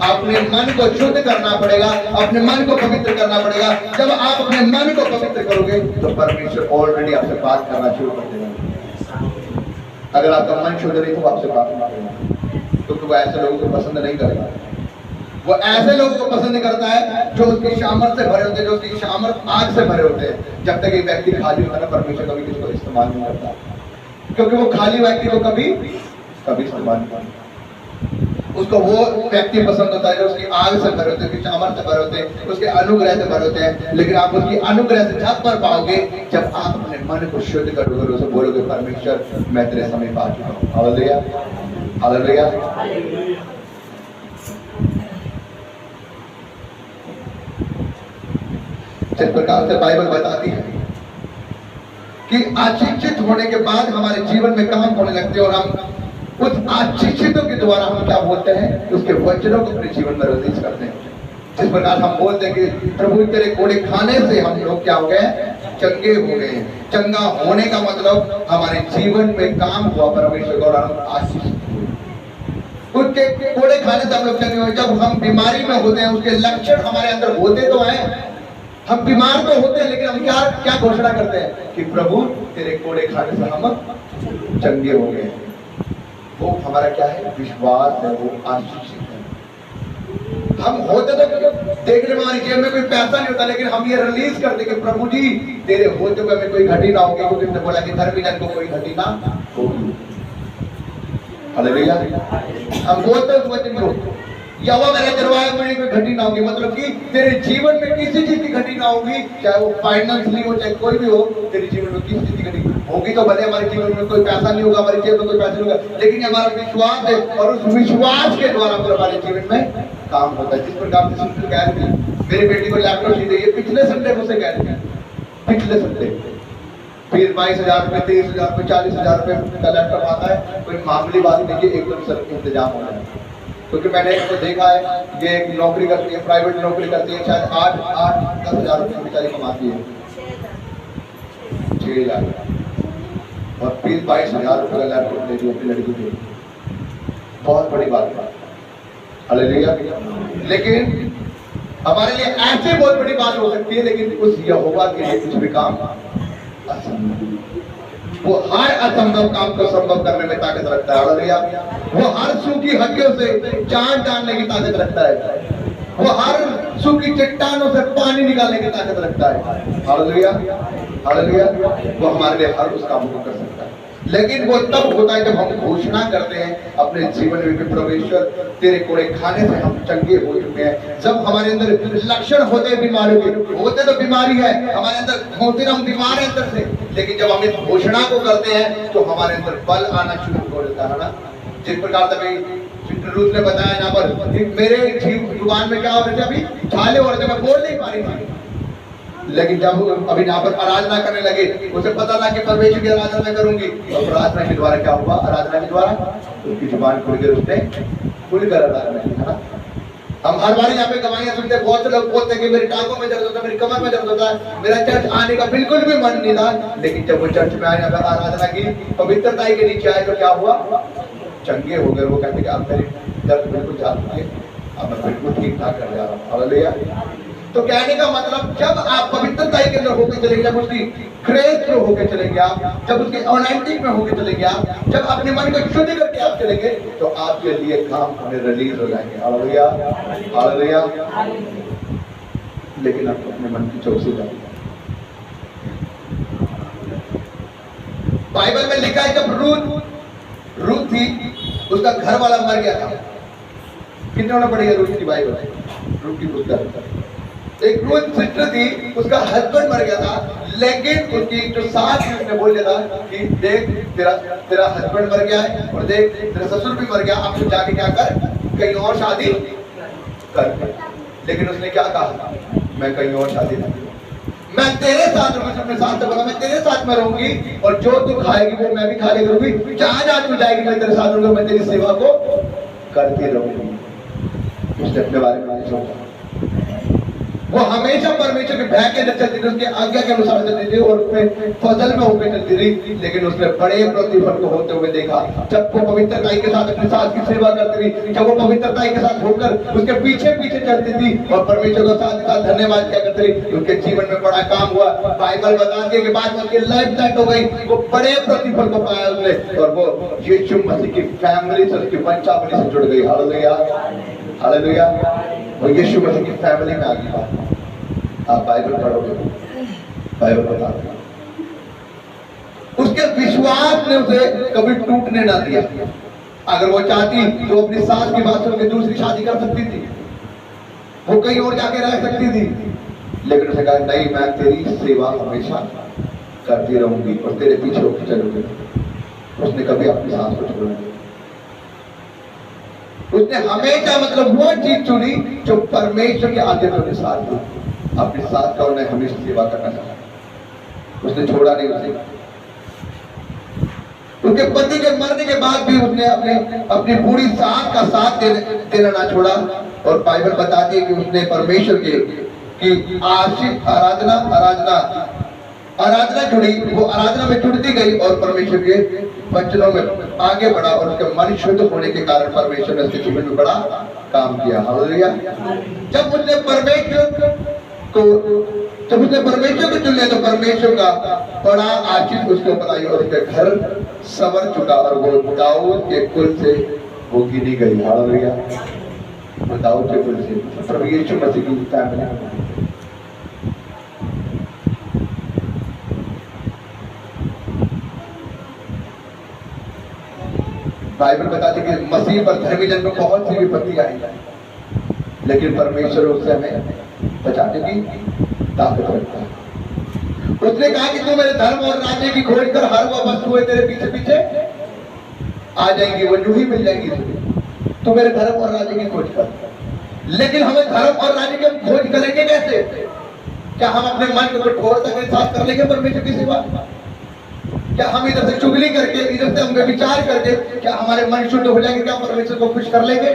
अपने मन को शुद्ध करना पड़ेगा, अपने मन को पवित्र करना पड़ेगा। जब आप अपने मन को पवित्र करोगे तो परमेश्वर ऑलरेडी आपसे बात करना शुरू कर देगा। अगर आपका मन शुद्ध नहीं तो आपसे बात नहीं करेगा, क्योंकि वो ऐसे लोगों को पसंद नहीं करेगा। वो ऐसे लोगों को पसंद करता है जो उसकी सामर्थ से भरे होते हैं, जो उसकी सामर्थ आग से भरे होते हैं। जब तक एक व्यक्ति खाली होता है ना, परमेश्वर कभी किसी को इस्तेमाल नहीं करता, क्योंकि वो खाली व्यक्ति को कभी इस्तेमाल नहीं करता। उसको वो व्यक्ति पसंद होता है जो उसकी आग से भरे होते हैं, उसकी सामर्थ से भरे होते हैं, उसके अनुग्रह से भरे होते हैं। लेकिन आप उसकी अनुग्रह से जब भर पाओगे जब आप अपने मन को शुद्ध करोगे और उसे बोलोगे परमेश्वर मैं तेरे समीप आ चुका हूं। हालेलुया! हालेलुया! जिस प्रकार से बाइबल बताती है कि आशीषित होने के बाद हमारे जीवन में काम होने लगते हैं और हम उस आशीषितों के द्वारा हम क्या बोलते हैं? उसके वचनों को अपने जीवन में रिलीज करते हैं। जिस प्रकार हम बोलते हैं कि प्रभु तेरे कोड़े खाने से हम लोग क्या हो गए? चंगे हो गए। चंगा होने का मतलब हमारे जीवन में काम हुआ परमेश्वर और हम आशीषित हुए। उसके कोड़े खाने से हम लोग चंगे हुए। जब हम बीमारी में होते हैं उसके लक्षण हमारे अंदर होते तो हैं, हम बीमार तो होते हैं, लेकिन हम क्या घोषणा करते हैं कि प्रभु तेरे कोड़े खाने से हम चंगे हो गए। वो हमारा क्या है? विश्वास है, वो आशीषित है। हम होते तो देखने में हमारी जेब में कोई पैसा नहीं होता, लेकिन हम ये रिलीज करते कि प्रभु जी तेरे होते हुए हमें कोई घटी ना होगी, क्योंकि तुमने बोला कि धर्मी जन को कोई घटी ना होगी। हालेलुया! हम बोलते उस वचन को, यहोवा मेरे दरबार में कोई घटी ना होगी, मतलब कि तेरे जीवन में किसी चीज की घटी ना होगी, चाहे वो फाइनेंशियली हो चाहे कोई भी हो, तेरे जीवन में किसी चीज की घटी होगी। तो भले हमारे जीवन में कोई पैसा नहीं होगा, हमारे जेब में कोई पैसा नहीं होगा, लेकिन हमारा विश्वास है और उस विश्वास के द्वारा हमारे जीवन में काम होता है। जिस प्रकार से सुनते कह रही थी मेरी बेटी को लैपटॉप दी गई, पिछले संडे मुझसे कह रही थी, पिछले संडे फिर 22,000 रुपये, 23,000 रुपये, 40,000 रुपये का लैपटॉप आता है। कोई मामूली बात नहीं कि एकदम सर इंतजाम हो जाए, क्योंकि मैंने इसको देखा है, ये एक नौकरी करती है, प्राइवेट नौकरी करती है, शायद 8-10,000 रुपये बेचारी कमाती है, 6 लाख, और फिर 22,000 रुपये का लैपटॉप ले दिया अपनी लड़की को। बहुत बड़ी बात है। हालेलुया! लेकिन हमारे लिए ऐसे बहुत बड़ी बात हो सकती है, लेकिन उस यहोवा के लिए कुछ भी काम असंभव। वो हर असंभव काम को संभव करने में ताकत रखता है। हालेलुया! वो हर सूखी हड्डियों से जान डालने की ताकत रखता है। वो हर सूखी चट्टानों से पानी निकालने की ताकत रखता है। हालेलुया! हालेलुया! वो हमारे लिए हर उस काम को कर सकता है। लेकिन वो तब होता है जब हम घोषणा करते हैं अपने जीवन में कि परमेश्वर तेरे कोड़े खाने से हम चंगे हो चुके हैं। जब हमारे अंदर लक्षण होते हैं बीमारियों के, होते तो बीमारी है हमारे अंदर, होते तो हम बीमार हैं अंदर से, लेकिन जब हम इस घोषणा को करते हैं तो हमारे अंदर बल आना शुरू हो जाता है ना। जिस प्रकार तभी रूस ने बताया यहाँ पर कि मेरे जुबान में क्या हो रहे थे, अभी छाले हो रहे थे, मैं बोल नहीं पा रही थी। लेकिन जब अभी यहाँ पर आराधना करने लगे, उसे पता था कि परमेश्वर की आराधना मैं करूंगी, और प्रार्थना के द्वारा क्या हुआ? आराधना के द्वारा उसकी जुबान खुल कर उसने खुलकर आराधना की, है ना। हम हर बार यहाँ पे गवाहियां सुनते हैं, बहुत से लोग बोलते हैं कि मेरी टांगों में दर्द होता है, मेरी कमर में दर्द होता है, मेरा चर्च आने का बिल्कुल भी मन नहीं था। लेकिन जब वो चर्च में आए, यहाँ पर आराधना की, पवित्रता के नीचे आए, तो क्या हुआ? चंगे हो गए। वो कहते कि आप मेरी दर्द बिल्कुल जा चुकी है, अब मैं बिल्कुल ठीक ठाक कर जा रहा हूँ। हालेलुया! तो कहने का मतलब जब आप पवित्रता के अंदर होकर चलेंगे, जब उसकी ग्रेस में होकर चलेंगे आप, जब उसके ऑनेंटिक में होकर चलेंगे आप, जब अपने मन को शुद्ध करके आप चलेंगे, तो आपके लिए काम हमें रिलीज हो जाएंगे। Hallelujah, hallelujah. लेकिन आप अपने मन की चौकसी करें। बाइबल में लिखा है जब रूथ थी, उसका घर वाला मर गया था। कितने होना पड़ेगा रूथ की बाइबल, रूथ की पुस्तक। एक रूथ सिस्टर थी, उसका हस्बैंड मर गया था, लेकिन उसकी जो सास थी उसने बोल दिया था कि देख तेरा हस्बैंड मर गया है, और देख तेरा ससुर भी मर गया, अब तू जाके क्या कर, कहीं और शादी कर। लेकिन उसने क्या कहा, मैं कहीं और शादी नहीं, मैं तेरे साथ रहूंगी। अपने साथ बोला मैं तेरे साथ में रहूंगी, और जो तू खाएगी वो मैं भी खा ले करूंगी, जहां जहां तू जाएगी मैं तेरे साथ रहूंगा, मैं तेरी सेवा को करती रहूंगी। उसने अपने बारे में नहीं सोचा। वो हमेशा परमेश्वर के भय के अंदर चलती थी, उसके आज्ञा के अनुसार चलती थी, और उसमें फजल में होकर चलती थी। लेकिन उसने बड़े प्रतिफल को होते हुए देखा। जब वो पवित्रता के साथ अपनी सास की सेवा करती थी, जब वो पवित्रता के साथ होकर उसके पीछे पीछे चलती थी और परमेश्वर को साथ साथ धन्यवाद क्या करती थी, उसके जीवन में बड़ा काम हुआ। बाइबल बताती है कि बाद में उसकी लाइफ सेट हो गई, वो बड़े प्रतिफल को पाया उसने, और वो यीशु मसीह की फैमिली से, उसकी वंशावली से जुड़ गई। Hallelujah, hallelujah. वो यीशु मसीह की फैमिली में आ गई। आप बाइबल पढ़ोगे, बाइबल बताओगे, उसके विश्वास ने उसे कभी टूटने ना दिया। अगर वो चाहती तो अपनी सास की बात सुनकर दूसरी शादी कर सकती थी, वो कहीं और जाके रह सकती थी, लेकिन उसने कहा नहीं, मैं तेरी सेवा हमेशा करती रहूंगी और तेरे पीछे होकर चलूंगी। उसने कभी अपनी सास को छोड़ा नहीं। उसने हमेशा मतलब वो चीज चुनी जो परमेश्वर के आज्ञा के अनुसार थी। अपनी सास का उन्हें हमेशा सेवा करना चाहा, उसने छोड़ा नहीं उसे। उसके पति के मरने के बाद भी उसने अपनी पूरी सास का साथ देना ना छोड़ा। और बाइबल बताती है कि उसने परमेश्वर की आशिक आराधना जुड़ी, वो आराधना में जुड़ती गई और परमेश्वर के वचनों में आगे बढ़ा, और उसके मन शुद्ध होने के कारण परमेश्वर ने उसके जीवन में बड़ा काम किया। हालेलुया। जब उसने परमेश्वर को चुन लिया तो परमेश्वर का बड़ा आशीष उसके ऊपर आई, और उसके घर संवर चुका, और वो दाऊद के कुल से वो गिनी गई। हालेलुया। वो दाऊद के कुल से, प्रभु यीशु मसीह की फैमिली। बाइबल बताती है कि मसीह पर धर्मी जन में बहुत सी विपत्ति आई, लेकिन परमेश्वर उससे हमें बचाने की ताकत रखता है। उसने कहा कि तू मेरे धर्म और राज्य की खोज कर, हर वो वस्तुएं तेरे पीछे पीछे आ जाएंगी, वो यूं ही मिल जाएंगी तुझे। तू मेरे धर्म और राज्य की खोज कर। लेकिन हमें धर्म और राज्य की खोज करेंगे कैसे? क्या हम अपने मन को कठोर तक के साथ कर लेंगे परमेश्वर की सेवा? क्या हम इधर से चुगली करके, इधर से हम विचार करके क्या हमारे मन शुद्ध हो जाएंगे? क्या परमेश्वर को खुश कर लेंगे?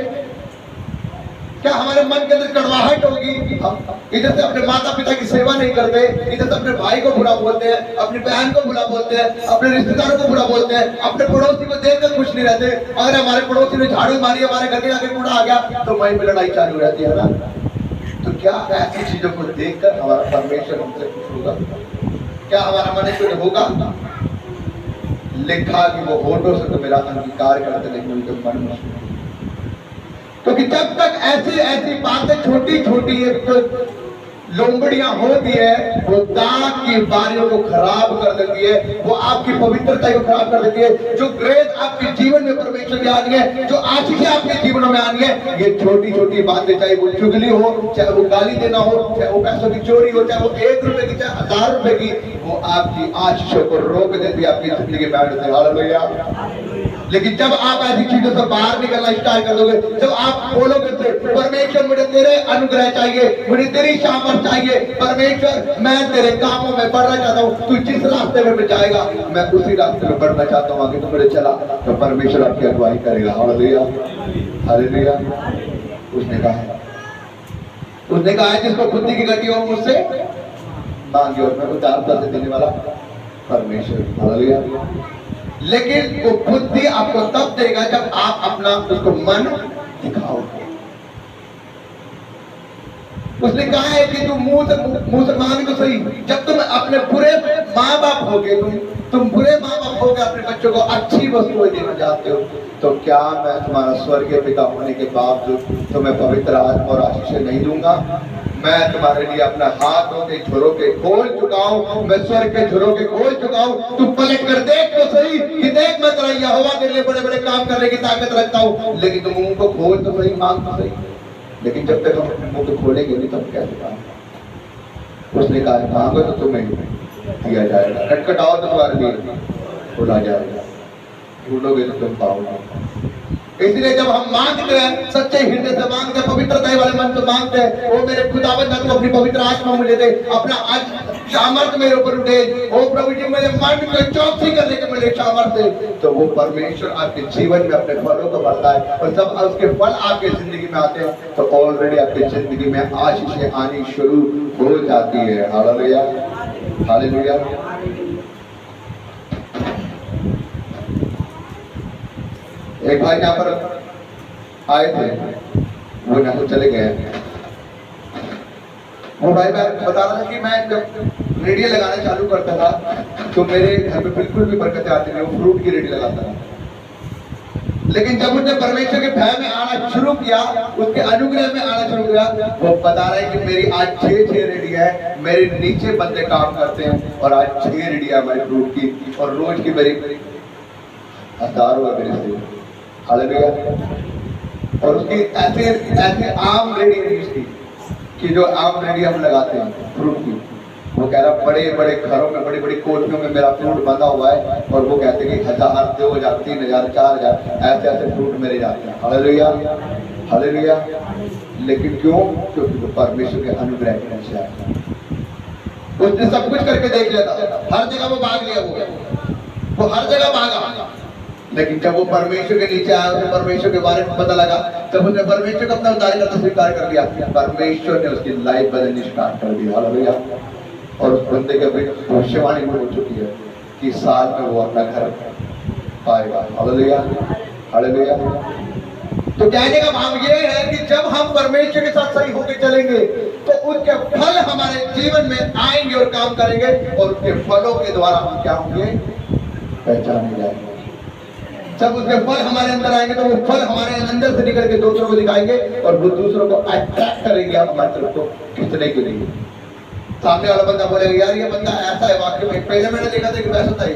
क्या हमारे मन के अंदर कड़वाहट होगी? हम इधर से अपने माता पिता की सेवा नहीं करते, इधर से अपने भाई को बुरा बोलते हैं, अपनी बहन को बुरा बोलते हैं, अपने रिश्तेदारों को बुरा बोलते हैं, अपने पड़ोसी को देखकर खुश नहीं रहते। अगर हमारे पड़ोसी ने झाड़ू मारी, हमारे घर के आगे कूड़ा आ गया, तो वहीं पे लड़ाई चालू रहती है ना। तो क्या ऐसी चीजों को देखकर हमारा परमेश्वर हमसे खुश होगा? क्या हमारा मन शुद्ध होगा? लिखा कि वो होठों से तो मेरा अंगीकार करते, लेकिन उनके मन में, क्योंकि जब तक ऐसी ऐसी बातें छोटी छोटी लोमड़ियां होती है, वो दाग की बारियों को खराब कर देती है, वो आपकी पवित्रता को खराब कर देती है। जो ग्रेस आपके जीवन में परमेश्वर की आनी है, जो आशीष आपके जीवन में आनी है, ये छोटी छोटी बातें, चाहे वो चुगली हो, चाहे वो गाली देना हो, चाहे वो पैसों की चोरी हो, चाहे वो 1 रुपए की, चाहे 1000 रुपए की, वो आपकी आशीषों को रोक देती है, आपकी जिंदगी में बैठ देती है। हालेलुया। लेकिन जब आप ऐसी चीजों से बाहर निकलना स्टार्ट कर दोगे, जब आप बोलोगे परमेश्वर मुझे तेरे अनुग्रह चाहिए, मुझे तेरी शामत चाहिए, परमेश्वर मैं तेरे कामों में बढ़ना चाहता हूँ, तू जिस रास्ते में जाएगा मैं उसी रास्ते में बढ़ना चाहता हूँ, आगे तू मेरे चला, तो परमेश्वर आपकी अगुवाई करेगा। Hallelujah, hallelujah. उसने कहा है जिसको बुद्धि की गति हो मुझसे मांगे और मैं उदारता से देने वाला परमेश्वर। हालेलुया। लेकिन वो बुद्धि आपको तब देगा जब आप अपना उसको मन दिखाओगे। उसने कहा है कि तू मुंह से मांग तो सही, जब तुम अपने बुरे माँ बाप होगे, तुम बुरे माँ बाप होगे, अपने बच्चों को अच्छी वस्तुएं देना चाहते हो, तो क्या मैं तुम्हारा स्वर्गीय पिता होने के बावजूद तुम्हें पवित्र आत्मा और आशीष नहीं दूंगा? मैं तुम्हारे लिए अपना हाथों के झुरोके खोल चुका हूँ, मैं स्वर्ग के झुरोके खोल चुका हूँ। तू पलट कर देख तो सही कि देख मैं तेरा यहोवा तेरे लिए बड़े बड़े काम करने की ताकत रखता हूँ, लेकिन तुम मुंह को खोल तो सही, मांग तो सही। लेकिन जब तक हम अपने मुंह को खोलेंगे नहीं तो हम कैसे मांगेंगे? उसने कहा मांगो तो तुम्हें दिया जाएगा, खटखटाओ तो तुम्हारे लिए खोला जाएगा, ढूंढोगे तो तुम पाओगे। इसलिए जब हम मांगते हैं, सच्चे हृदय से मांगते हैं, पवित्रता वाले मन से मांगते हैं, ओ मेरे खुदावंद तू अपनी पवित्र आत्मा मुझे दे, अपना सामर्थ मेरे ऊपर उठे, ओ प्रभु जी मेरे मन को चौकसी करने के मेरे सामर्थ दे, तो वो परमेश्वर आपके जीवन में अपने फलों को बढ़ता है। और जब उसके फल आपके जिंदगी में आते हैं तो ऑलरेडी आपकी जिंदगी में आशीषें आनी शुरू हो जाती है। Hallelujah, hallelujah. एक भाई यहाँ पर आए थे, वो यहाँ से चले गए। वो भाई मैं बता रहा था कि मैं जब रेडियो लगाना चालू करता था तो मेरे घर पे बिल्कुल भी बरकतें आती नहीं, वो फ्रूट की रेडियो लगाता था। लेकिन जब उसने परमेश्वर के भय में आना शुरू किया, उसके अनुग्रह में आना शुरू किया, वो बता रहा है कि मेरी आज 6 रेडियो है, मेरे नीचे बंदे काम करते हैं और आज 6 रेडियो है हमारी फ्रूट की, और रोज की मेरी हजारों है मेरे से। हालेलुया। और उसकी ऐसे आम रेडी थी कि जो आम रेडी हम लगाते हैं फ्रूट की, वो कह रहा बड़े बड़े घरों में, बड़ी बड़ी कोठियों में मेरा फ्रूट बंधा हुआ है, और वो कहते हैं कि 1000, 2000, 3000, 4000 ऐसे ऐसे फ्रूट मेरे जाते हैं। Hallelujah, hallelujah. लेकिन क्यों? क्योंकि वो परमेश्वर के अनुग्रह के नीचे आया। उसने सब कुछ करके देख लिया था, हर जगह वो भाग लिया, वो हर जगह भागा, लेकिन जब वो परमेश्वर के नीचे आया, उसे परमेश्वर के बारे में पता लगा, तब उसने परमेश्वर को अपना उद्धारकर्ता स्वीकार कर लिया, परमेश्वर ने उसकी लाइफ बदलनी स्टार्ट कर दी। हालेलुया। और उस बंदे की भविष्यवाणी हो चुकी है कि साल में वो अपना घर पाएगा। Hallelujah, hallelujah. तो कहने का भाव ये है कि जब हम परमेश्वर के साथ सही होकर चलेंगे तो उसके फल हमारे जीवन में आएंगे और काम करेंगे, और उसके फलों के द्वारा हम क्या होंगे? पहचाने जाएंगे। जब उसके फल हमारे अंदर आएंगे तो वो फल हमारे अंदर से निकल के दूसरों को दिखाएंगे, और वो दूसरों को अट्रैक्ट करेंगे हमारी तरफ को खींचने के लिए। सामने वाला बंदा बोलेगा यार ये बंदा ऐसा है, वाकई में पहले मैंने देखा था कि वैसा था,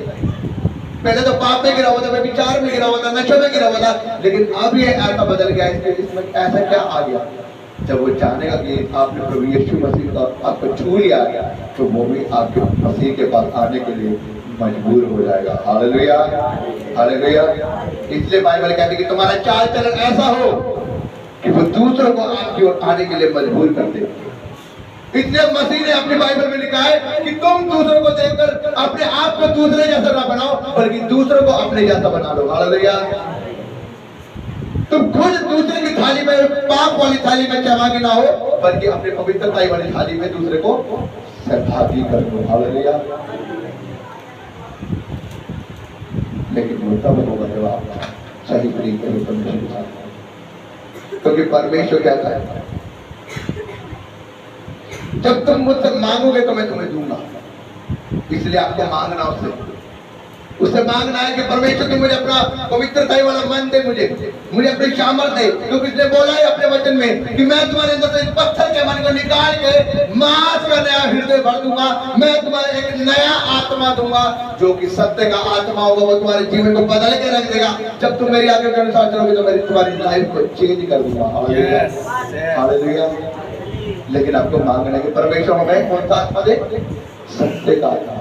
पहले तो पाप में गिरा हुआ था, विचार में गिरा हुआ था, नशे में गिरा हुआ था, लेकिन अब ये ऐसा बदल गया, इसमें ऐसा क्या आ गया? जब वो जानेगा कि आपने प्रभु यीशु मसीह का आपको छू लिया गया, तो वो भी आपके मसीह के पास आने के लिए मजबूर हो जाएगा। Hallelujah, hallelujah. इसलिए बाइबल कहती है कि तुम्हारा चाल चलन ऐसा हो कि वो दूसरों को आपकी ओर आने के लिए मजबूर कर दे। इसलिए मसीह ने अपनी बाइबल में लिखा है कि तुम दूसरों को देखकर अपने आप को दूसरे जैसा ना बनाओ, बल्कि दूसरों को अपने जैसा बना लो। हालेलुया। तुम खुद दूसरे की थाली में, पाप वाली थाली में सहभागी ना हो, बल्कि अपने पवित्रता वाली थाली में दूसरे को सहभागी कर दो। हालेलुया। लेकिन वो तब होगा जब आप सही तरीके से परमेश्वर के साथ, क्योंकि परमेश्वर कहता है जब तुम मुझसे मांगोगे तो मैं तुम्हें दूंगा। इसलिए आपको मांगना उससे मांगना है कि परमेश्वर तुम मुझे अपना पवित्रता वाला मन दे, मुझे अपनी सामर्थ दे, क्योंकि इसने बोला है अपने वचन में कि मैं तुम्हारे अंदर से पत्थर के मन को निकाल के मांस का नया हृदय भर दूंगा, मैं तुम्हारे एक नया आत्मा दूंगा, जो कि सत्य का आत्मा होगा, वो तुम्हारे जीवन को बदल के रख देगा। जब तुम मेरी आज्ञा के अनुसार चलोगे तो मेरी तुम्हारी लाइफ को चेंज कर दूंगा। हालेलुया। लेकिन आपको मांगना है कि परमेश्वर हमें कौन सा आत्मा दे? सत्य का आत्मा,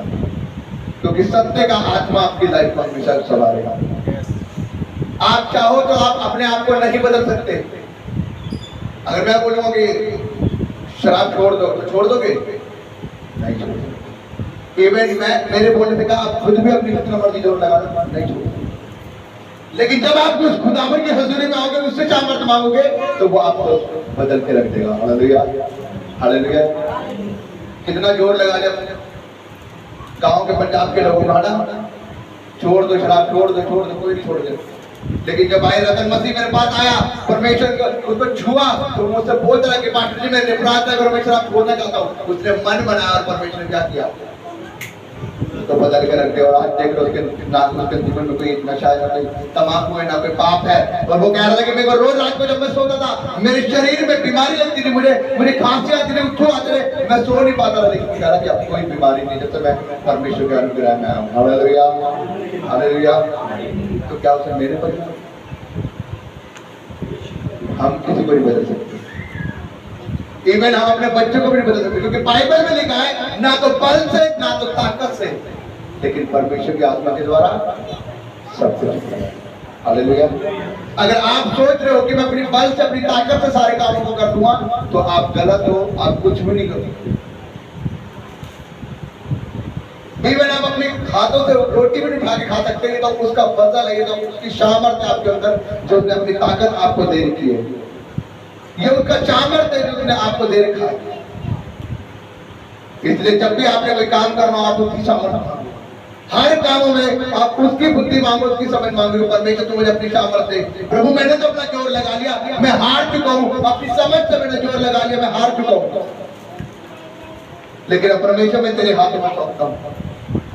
क्योंकि सत्य का आत्मा आपकी लाइफ को हमेशा संभालेगा। आप चाहो तो आप अपने आप को नहीं बदल सकते। अगर मैं बोलूंगा कि शराब छोड़ दो तो छोड़ दोगे? नहीं छोड़। इवन मैं मेरे बोलने से कहा आप खुद भी अपनी कितना मर्जी जोर लगा दो, नहीं छोड़। लेकिन जब आप उस खुदावन की हजूरी में आओगे, उससे सामर्थ मांगोगे, तो वो आपको बदल के रख देगा। Hallelujah, hallelujah. कितना जोर लगा लिया गांव के पंजाब के लोगों ने, छोड़ दो शराब, छोड़ दो, कोई नहीं छोड़ दे। लेकिन जब भाई रतन मसीह मेरे पास आया, परमेश्वर को उसको छुआ, तो मुझसे बोलता रहा कि पास्टर जी मैं निपराध है, परमेश्वर आप बोलना चाहता हूँ। उसने मन बनाया और परमेश्वर ने क्या किया तो बदल के रख दिया। और आज देख लो उसके नाक में, उसके जीवन में कोई नशा है, ना कोई तमाकू है, ना कोई पाप है। और वो कह रहा था कि मेरे को रोज रात को जब मैं सोता था मेरे शरीर में बीमारी लगती थी, मुझे खांसी आती थी, उठो आते थे, मैं सो नहीं पाता था। लेकिन कह रहा कि अब कोई बीमारी नहीं, जब से मैं परमेश्वर के अनुग्रह में आया हूँ। Hallelujah, hallelujah. तो क्या उसे मेरे पर हम किसी को नहीं बदल सकते, इवन हम अपने बच्चों को भी नहीं बदल सकते, क्योंकि बाइबल में लिखा है ना तो बल से ना तो ताकत से, लेकिन परमेश्वर की आत्मा के द्वारा सब कुछ होता है। हालेलुया। अगर आप सोच रहे हो कि मैं अपनी बल से अपनी ताकत से सारे कामों को कर दूंगा, तो आप गलत हो, आप कुछ भी नहीं करोगे। इवन आप अपने हाथों से रोटी भी नहीं खा के खा सकते हैं, तो उसका फजल है, तो उसकी सामर्थ्य आपके अंदर जो उसने अपनी ताकत आपको दे रखी है, ये उसका सामर्थ्य है जो उसने आपको दे रखा है। इसलिए जब भी आपने कोई काम करना हो, आप उसकी सामर्थ्य मांगो। हर कामों में आप उसकी बुद्धि मांगो, उसकी समझ मांगो। परमेश्वर तू मुझे अपनी सामर्थ्य दे। प्रभु मैंने तो अपना जोर लगा लिया, मैं हार चुका हूँ, अपनी समझ से मैंने जोर लगा लिया, मैं हार चुका हूँ, लेकिन अब परमेश्वर मैं तेरे हाथों में सौंपता हूँ,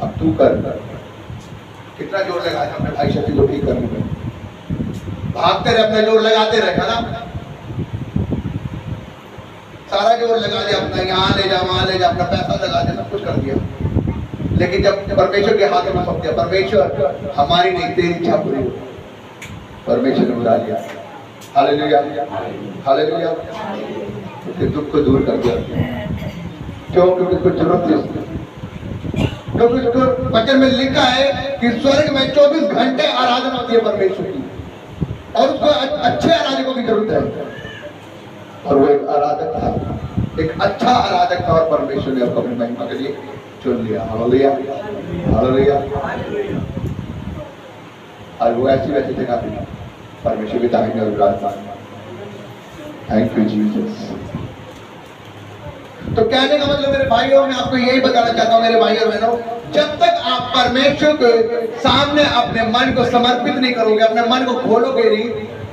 अब तू कर। कितना जोर लगाया अपने भाई शक्ति को ठीक करने में, भागते रहे, अपना जोर लगाते रहे, है ना, सारा जोर लगा दिया, अपना यहाँ ले जा, वहां ले जा, अपना पैसा लगा दिया, सब कुछ कर दिया, लेकिन जब परमेश्वर के हाथों में सौंप दिया, परमेश्वर हमारी नहीं तेरी इच्छा पूरी हो, परमेश्वर ने बुला लिया। Hallelujah, hallelujah. उसके दुख को दूर कर दिया। क्यों? क्योंकि कुछ जरूरत थी उसकी। क्योंकि उसको वचन में लिखा है कि स्वर्ग में 24 घंटे आराधना होती है परमेश्वर की, और उसको अच्छे आराधकों की जरूरत है, और वो एक आराधक था, एक अच्छा आराधक था, और परमेश्वर ने उसको अपनी महिमा के लिए चुन लिया। Hallelujah, hallelujah. और वो ऐसी वैसी जगह पे परमेश्वर की तारीफ और विराजमान। Thank you Jesus. तो कहने का मतलब मेरे भाइयों, मैं आपको यही बताना चाहता हूँ मेरे भाइयों और बहनों, जब तक आप परमेश्वर के सामने अपने मन को समर्पित नहीं करोगे, अपने मन को खोलोगे नहीं,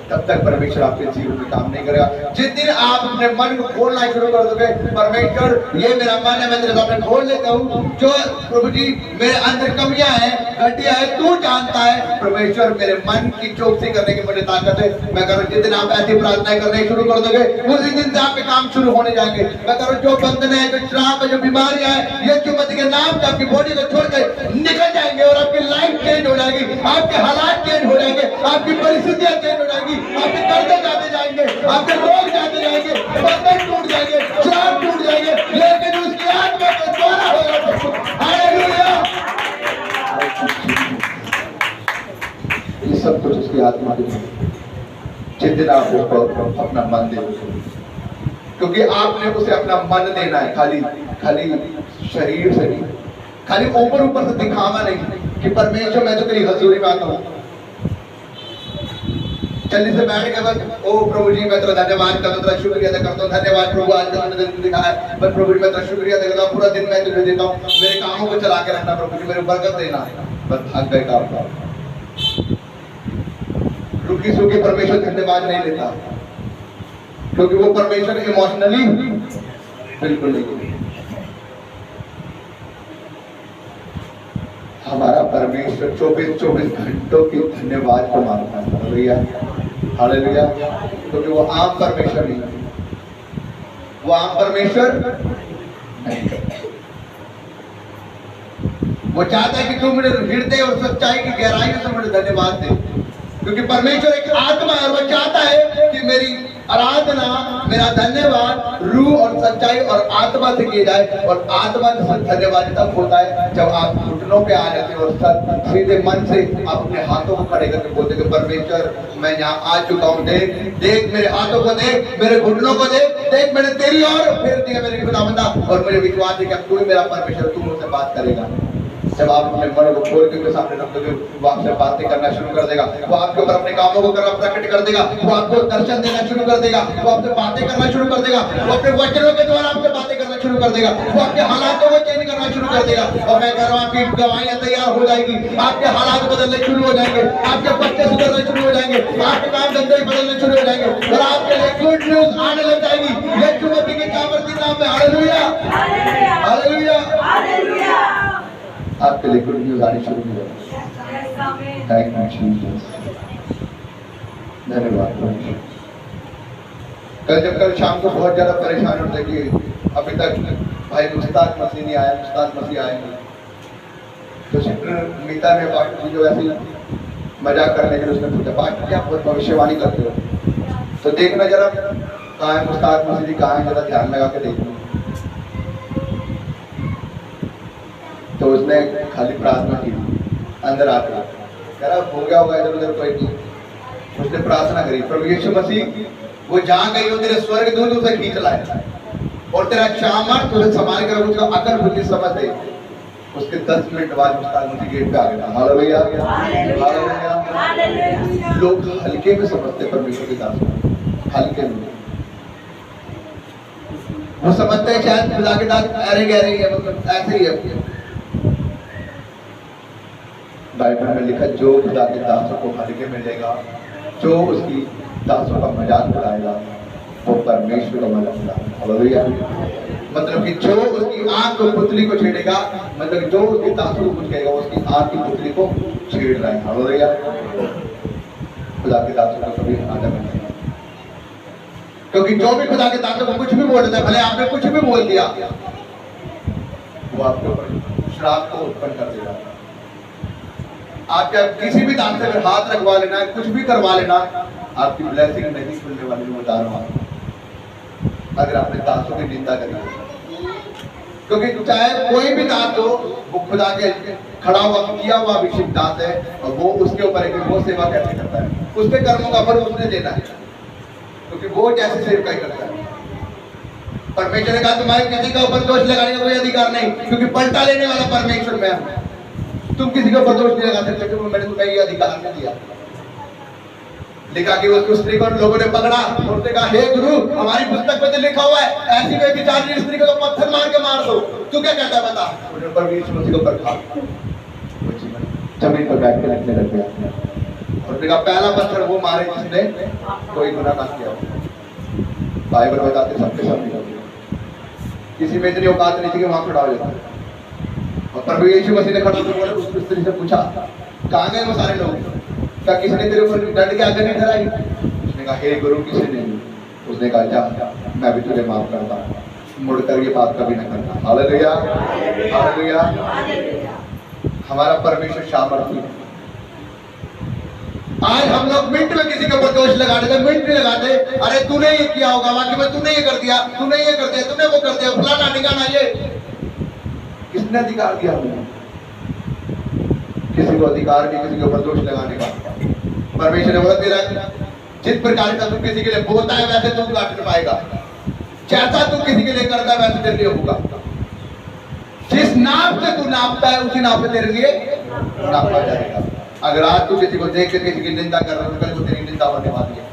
तब तक परमेश्वर आपके जीवन में काम नहीं करेगा। जिस दिन आप अपने मन को खोलना शुरू कर दोगे, परमेश्वर ये मेरा मन है, मैं तेरे सामने खोल लेता हूँ, जो प्रभु जी मेरे अंदर कमियां हैं, घटिया है, तू जानता है। परमेश्वर मेरे मन की चौकसी करने की मुझे ताकत है। मैं कह रहा हूँ जिस दिन आप ऐसी प्रार्थनाएं करने शुरू कर दोगे, उसी दिन से आपके काम शुरू होने जाएंगे। मैं कह रहा हूँ जो बंधन है, जो श्राप है, जो बीमारियां है, ये चुमत के नाम से आपकी बॉडी को छोड़ कर निकल जाएंगे, और आपकी लाइफ चेंज हो जाएगी, आपके हालात चेंज हो जाएंगे, आपकी परिस्थितियां चेंज हो जाएगी, आपके कर्जे जाते जाएंगे, आपके लोग जाते जाएंगे, बंधन टूट जाएंगे, श्राप टूट जाएंगे, लेकिन उसकी आत्मा का द्वारा होगा। हालेलुया। ये सब कुछ उसकी आत्मा के जिस दिन आप उसको अपना मन दे, क्योंकि आपने उसे अपना मन देना है, खाली खाली शरीर से नहीं, खाली ऊपर ऊपर से दिखावा नहीं कि परमेश्वर मैं तो तेरी हजूरी में आता हूँ। जल्दी से बैठ के बस ओ प्रभु जी मैं तेरा धन्यवाद करता हूँ, तेरा शुक्रिया अदा करता हूँ, धन्यवाद प्रभु आज का मैंने दिन दिखाया है, पर प्रभु जी मैं तेरा शुक्रिया अदा करता हूँ, पूरा दिन मैं तुझे देता हूँ, मेरे कामों को चला के रखना प्रभु जी, मेरे बरकत देना। बस भाग गए काम का। रुकी सुखी परमेश्वर धन्यवाद नहीं देता, क्योंकि वो परमेश्वर इमोशनली बिल्कुल नहीं। हमारा परमेश्वर 24 घंटों की धन्यवाद को मानता है। Hallelujah, hallelujah. क्योंकि वो आम परमेश्वर नहीं है, वो आम परमेश्वर नहीं। वो चाहता है कि तू मुझे हृदय और सच्चाई की गहराई से मुझे धन्यवाद दे, क्योंकि परमेश्वर एक आत्मा है, और वो चाहता है कि मेरी आराधना, मेरा धन्यवाद रूह और सच्चाई और आत्मा से किया जाए। और आत्मा से धन्यवाद तब होता है जब आप घुटनों पे आ जाते हैं और सीधे मन से आप अपने हाथों को खड़े करके बोलते कि परमेश्वर मैं यहाँ आ चुका हूँ, देख देख मेरे हाथों को, देख मेरे घुटनों को, देख देख मैंने तेरी ओर फेर दिया मेरे खुदावंदा, और मुझे विश्वास है कि अब तू ही मेरा परमेश्वर, तू मुझसे बात करेगा। जब आप अपने मन को खोल के सामने रख दोगे, वो आपसे बातें करना शुरू कर देगा, वो आपके ऊपर अपने कामों को करना प्रकट कर देगा, वो आपको दर्शन देना शुरू कर देगा, वो आपसे बातें करना शुरू कर देगा, वो अपने वचनों के द्वारा आपसे बातें करना शुरू कर देगा, वो आपके हालातों को चेंज करना शुरू कर देगा। और मैं कह रहा हूँ आपकी गवाहियां तैयार हो जाएगी, आपके हालात बदलने शुरू हो जाएंगे, आपके बच्चे सुधरने शुरू हो जाएंगे, आपके काम धंधे बदलने शुरू हो जाएंगे और आपके लिए गुड न्यूज आने लग जाएगी। यीशु मसीह के कामर्ती नाम में हालेलुया, हालेलुया, हालेलुया। आपके लिए गुड न्यूज आनी शुरू हो जाएगी। थैंक यू जीसस, धन्यवाद। कल शाम को बहुत ज्यादा परेशान होते कि अभी तक भाई मुस्ताक मसीह नहीं आया, मुस्ताक मसीह आएंगे। तो सिस्टर मीता ने पास्टर जी जो ऐसे मजाक करने के लिए उसने पूछा, पास्टर क्या बहुत भविष्यवाणी करते हो, तो देखना जरा कहाँ है मुस्ताक मसीह जी, कहाँ है, जरा ध्यान लगा के देखना। तो उसने खाली प्रार्थना की, अंदर आकर कह रहा हो गया होगा इधर उधर कोई नहीं। उसने प्रार्थना करी, प्रभु यीशु मसीह वो जहाँ गई हो तेरे स्वर्ग दूत उसे खींच लाए और तेरा चामर तुझे संभाल कर उसका अकल बुद्धि समझ दे। उसके 10 मिनट बाद मुस्ताक मसीह गेट पे आ गया। Hallelujah, hallelujah. लोग हल्के में समझते परमेश्वर की दास, हल्के में वो समझते हैं शायद खुदा के दास अरे गहरे ही है, मतलब ऐसे ही है। बाइबल में लिखा जो खुदा के दासों को हल्के में लेगा, जो उसकी दासों का मजाक उड़ाएगा, वो परमेश्वर का मजाक उड़ाएगा। हालेलुया। मतलब कि जो उसकी आंख को पुतली को छेड़ेगा, मतलब जो उसके दासों को कुछ कहेगा, उसकी आंख की पुतली को छेड़ रहा है। हालेलुया। खुदा के दासों को कभी आदर नहीं, क्योंकि जो भी खुदा के दासों को कुछ भी बोल देता है, भले आपने कुछ भी बोल दिया, वो आपके ऊपर श्राप को उत्पन्न कर देगा। आप क्या किसी भी दास से अगर हाथ रखवा लेना, कुछ भी करवा लेना, आपकी ब्लेसिंग नहीं खुलने वाली, मैं बता रहा हूं, अगर आपने दासों की निंदा करी। क्योंकि चाहे कोई भी दास हो, वो खुदा के खड़ा हुआ किया हुआ अभिषेक दास है, और वो उसके ऊपर है कि वो सेवा कैसे करता है, उसके कर्मों का फल उसने देना है, क्योंकि वो जैसे सेवकाई करता है। परमेश्वर ने कहा तुम्हारे किसी का ऊपर दोष लगाने का कोई अधिकार नहीं, क्योंकि पलटा लेने वाला परमेश्वर में है। तुम किसी का ऊपर दोष नहीं लगा सकते, क्योंकि मैंने तुम्हें ये अधिकार नहीं दिया। लिखा कि उसको स्त्री को लोगों ने पकड़ा और उसने कहा, हे गुरु, हमारी पुस्तक में तो लिखा हुआ है ऐसी कोई विचारनी स्त्री को तो पत्थर मार के मार दो, तू क्या कहता है बता। उन्होंने ऊपर यीशु मसीह को ऊपर खा, जमीन पर बैठ के लिखने लग गया और उसने कहा पहला पत्थर वो मारे जिसने कोई गुनाह ना किया। बाइबल बताते सबके सब निकल गए, किसी में इतनी औकात नहीं थी कि वहां खड़ा हो जाता। और प्रभु यीशु मसीह ने खड़ा होकर उस स्त्री से पूछा, कहाँ गए वो सारे लोग, क्या किसी ने तेरे ऊपर दंड की आज्ञा नहीं ठहराई? उसने कहा, हे गुरु, किसी ने नहीं। उसने कहा, जा, मैं भी तुझे माफ करता हूं, मुड़कर ये बात कभी न करना। Hallelujah, hallelujah. हमारा परमेश्वर सामर्थी है। आज हम लोग मिनट में किसी के ऊपर दोष लगा देते, मिनट नहीं लगाते, अरे तूने ये किया होगा, बाकी में तूने ये कर दिया, तूने ये कर दिया, तूने वो कर दिया, फलाना निकाना, ये किसने अधिकार दिया हमें? किसी को अधिकार नहीं किसी के ऊपर दोष लगाने का। परमेश्वर ने बोला, तेरा जिस प्रकार का तू किसी के लिए बोलता है वैसे तू काट नहीं पाएगा, जैसा तू किसी के लिए करता है वैसे तेरे लिए होगा। जिस नाप से तू नापता है उसी नाप से तेरे लिए नापा जाएगा। अगर आज तू किसी को देख कर किसी की निंदा कर रहा है तो कल को तेरी निंदा होने वाली है।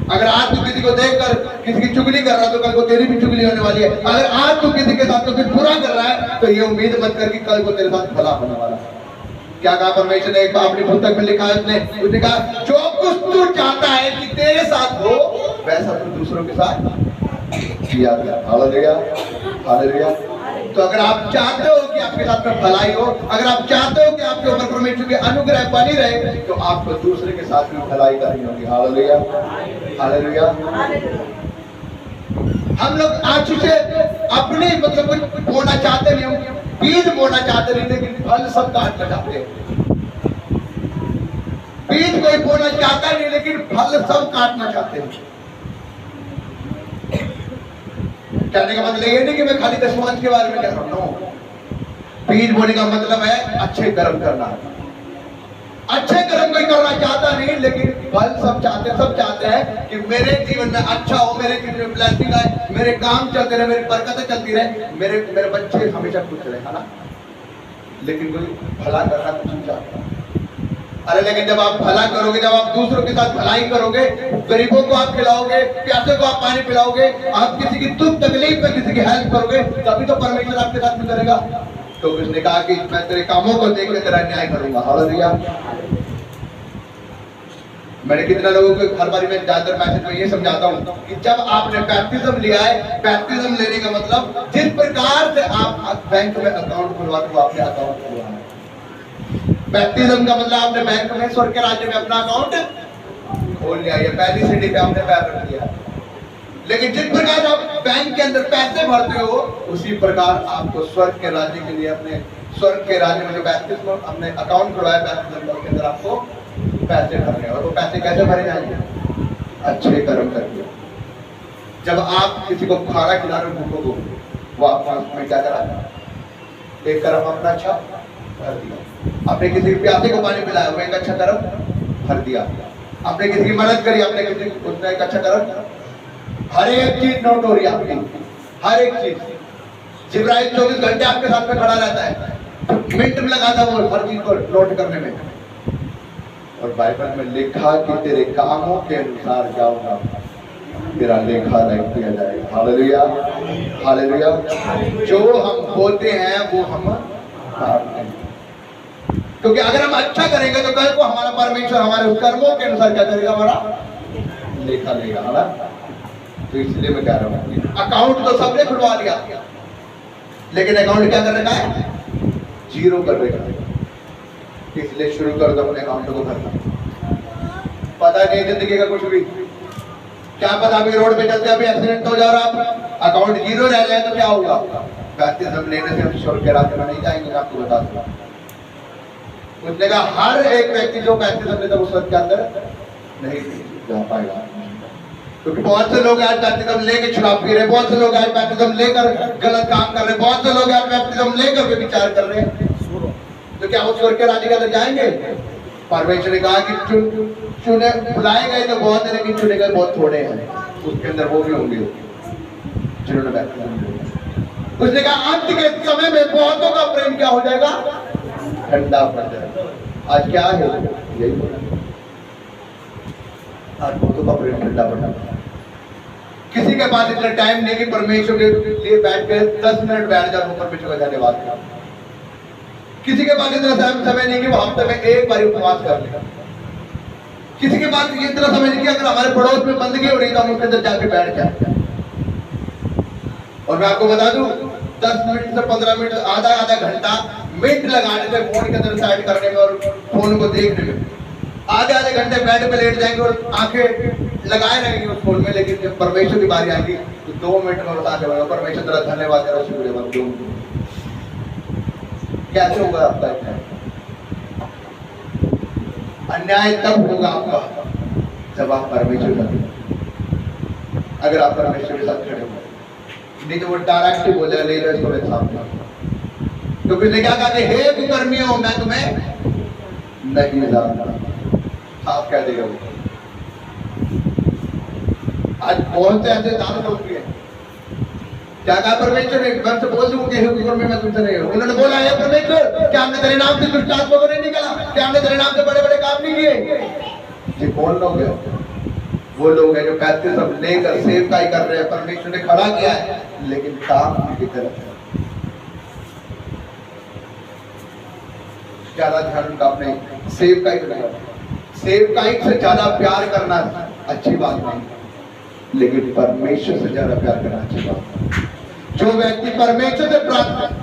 अगर आज तू किसी को देखकर किसी की चुगली कर रहा है तो कल को तेरी भी चुगली होने वाली है। अगर आज तू किसी के साथ कुछ बुरा कर रहा है तो ये उम्मीद मत कर कि कल को तेरे साथ भला होने वाला है। क्या कहा परमेश्वर ने? एक अपनी पुस्तक में लिखा है, उसने कहा, जो कुछ तू चाहता है कि तेरे साथ हो वैसा तू दूसरों के साथ किया गया। Hallelujah, hallelujah. तो अगर आप चाहते हो कि आपके साथ में भलाई हो, अगर आप चाहते हो कि आपके ऊपर परमेश्वर की अनुग्रह बनी रहे, तो आपको दूसरे के साथ में भलाई करनी होगी। Hallelujah, hallelujah. हम लोग आज से अपने मतलब कुछ बोलना चाहते नहीं, हम बीज बोलना चाहते नहीं, लेकिन फल सब काटना चाहते हैं। बीज कोई बोलना चाहता नहीं, लेकिन फल सब काटना चाहते हैं। कहने का मतलब ये नहीं कि मैं खाली दशमांश के बारे में कह रहा हूं। बीज बोने का मतलब है अच्छे कर्म करना। अच्छे कर्म कोई करना चाहता नहीं, लेकिन फल सब चाहते हैं कि मेरे जीवन में अच्छा हो, मेरे जीवन में ब्लेसिंग आए, मेरे काम चलते रहे, मेरी बरकतें चलती रहे, मेरे बच्चे हमेशा खुश रहे, है ना। लेकिन कोई भला करना कुछ नहीं चाहता। अरे लेकिन जब आप भला करोगे, जब आप दूसरों के साथ भलाई करोगे, गरीबों को आप खिलाओगे, प्यासे को आप पानी पिलाओगे, आप किसी की दुख तकलीफ में किसी की हेल्प करोगे, तभी तो परमेश्वर आपके साथ में करेगा। तो उसने कहा कि मैं तेरे कामों को देख के तेरा न्याय करूंगा। हालेलुया। मैंने कितने लोगों को हर बार में ज्यादातर मैसेज में ये समझाता हूँ कि जब आपने बैप्टिज्म लिया है, बैप्टिज्म लेने का मतलब जिस प्रकार से आप बैंक में अकाउंट खुलवाते हो, आपने अकाउंट खुलवाना है। बैप्टिज्म का मतलब आपने बैंक में, स्वर्ग के राज्य में अपना अकाउंट खोल लिया, ये पहली सीढ़ी पे आपने पैर रख दिया। लेकिन जिस प्रकार आप बैंक के अंदर पैसे भरते हो, उसी प्रकार आपको स्वर्ग के राज्य के लिए अपने स्वर्ग के राज्य में जो बैप्टिज्म अपने अकाउंट खुलवाया बैप्टिज्म के अंदर आपको पैसे भरने, और वो पैसे कैसे भरे जाएंगे? अच्छे कर्म करके। जब आप किसी को खाना खिला रहे हो भूखों को, वो आपने क्या करा? एक कर्म अपना अच्छा भर दिया। आपने किसी प्यासे को पानी पिलाया, वो एक अच्छा कर्म भर दिया। आपने किसी की मदद करी, आपने किसी उसने एक अच्छा कर्म। हर एक चीज नोट हो रही है आपकी, हर एक चीज। जिब्राइल 24 घंटे आपके साथ में खड़ा रहता है, मिनट में लगाता है वो हर चीज को नोट करने में। और बाइबल में लिखा कि तेरे कामों के अनुसार जाऊंगा, तेरा लेखा नहीं किया जाएगा। Hallelujah, hallelujah. जो हम बोलते हैं वो हम करते हैं, क्योंकि अगर हम अच्छा करेंगे तो कल को हमारा परमेश्वर हमारे उस कर्मों के अनुसार क्या करेगा? हमारा लेखा लेगा। है ना? तो इसलिए मैं कह रहा हूँ अकाउंट तो सबने खुलवा लिया, लेकिन अकाउंट क्या कर रखा है? जीरो कर रखा है। इसलिए शुरू कर दो अपने अकाउंट को भरना। पता नहीं जिंदगी का कुछ भी, क्या पता अभी रोड पे चलते अभी एक्सीडेंट हो जा रहा, आप अकाउंट जीरो रह जाए तो क्या होगा? बैप्टिज्म लेने से हम स्वर्ग के राज्य में नहीं जाएंगे, मैं आपको बता दूंगा। उसने कहा हर एक व्यक्ति जो बैप्टिज्म लेता है वो स्वर्ग के अंदर नहीं जा पाएगा, क्योंकि बहुत से लोग आज बैप्टिज्म लेकर शराब पी रहे, बहुत से लोग आज बैप्टिज्म लेकर गलत काम कर रहे, बहुत से लोग आज बैप्टिज्म लेकर भी विचार कर रहे हैं। तो क्या वो स्वर्ग के राज्य के अंदर जाएंगे? परमेश्वर ने कहा कि चुने बुलाए गए तो बहुत है, लेकिन चुने गए बहुत थोड़े हैं। उसके अंदर वो भी होंगे जिन्होंने बैप्टिज्म लिया। उसने कहा अंत के समय में बहुतों का प्रेम क्या हो जाएगा? ठंडा पड़ जाएगा। आज क्या है? यही आज बहुतों का प्रेम ठंडा पड़ जाएगा। किसी के पास इतना टाइम नहीं कि परमेश्वर के लिए बैठ के 10 मिनट बैठ जाए परमेश्वर का धन्यवाद करें। किसी के पास इतना समय नहीं कि वो हफ्ते में एक बार उपवास कर ले। किसी के पास इतना समय नहीं कि अगर हमारे पड़ोस में बंदगी हो रही तो हम उसके अंदर जाके बैठ जाए। और मैं आपको बता दूं 10 मिनट से 15 मिनट, आधा घंटा मिनट लगाने से फोन के अंदर साइड करने में और फोन को देखने में आधे घंटे बेड पे लेट जाएंगे और आंखें लगाए रहेंगे उस फोन में। लेकिन जब परमेश्वर की बारी आएगी तो 2 मिनट में बता के परमेश्वर तेरा धन्यवाद तेरा शुक्रिया। कैसे होगा आपका अन्याय? तब होगा आपका जब आप परमेश्वर का, अगर आप परमेश्वर के साथ खड़े हो, नहीं तो वो डायरेक्ट ही बोलेगा ले लो इसको मेरे सामने। तो किसने क्या कहा कि हे कुकर्मियों मैं तुम्हें नहीं जानता, साफ कह देगा वो। आज बहुत से ऐसे दान लोग भी हैं, क्या कहा परमेश्वर ने? मैं से बोल दूं कि हे कुकर्मी मैं तुमसे नहीं हूं। उन्होंने बोला हे परमेश्वर क्या हमने तेरे नाम से दुष्ट आत्मा को नहीं निकाला? क्या हमने तेरे नाम से बड़े बड़े काम नहीं किए? ये कौन लोग हैं? वो लोग हैं जो बैप्टिज्म लेकर सेवकाई कर रहे हैं, परमेश्वर ने खड़ा किया है, लेकिन काम उनकी तरफ है। ज्यादा ध्यान उनका अपने सेवकाई करना, सेवकाई से ज्यादा प्यार करना अच्छी बात नहीं, लेकिन परमेश्वर से ज्यादा प्यार करना अच्छी बात है। जो व्यक्ति परमेश्वर से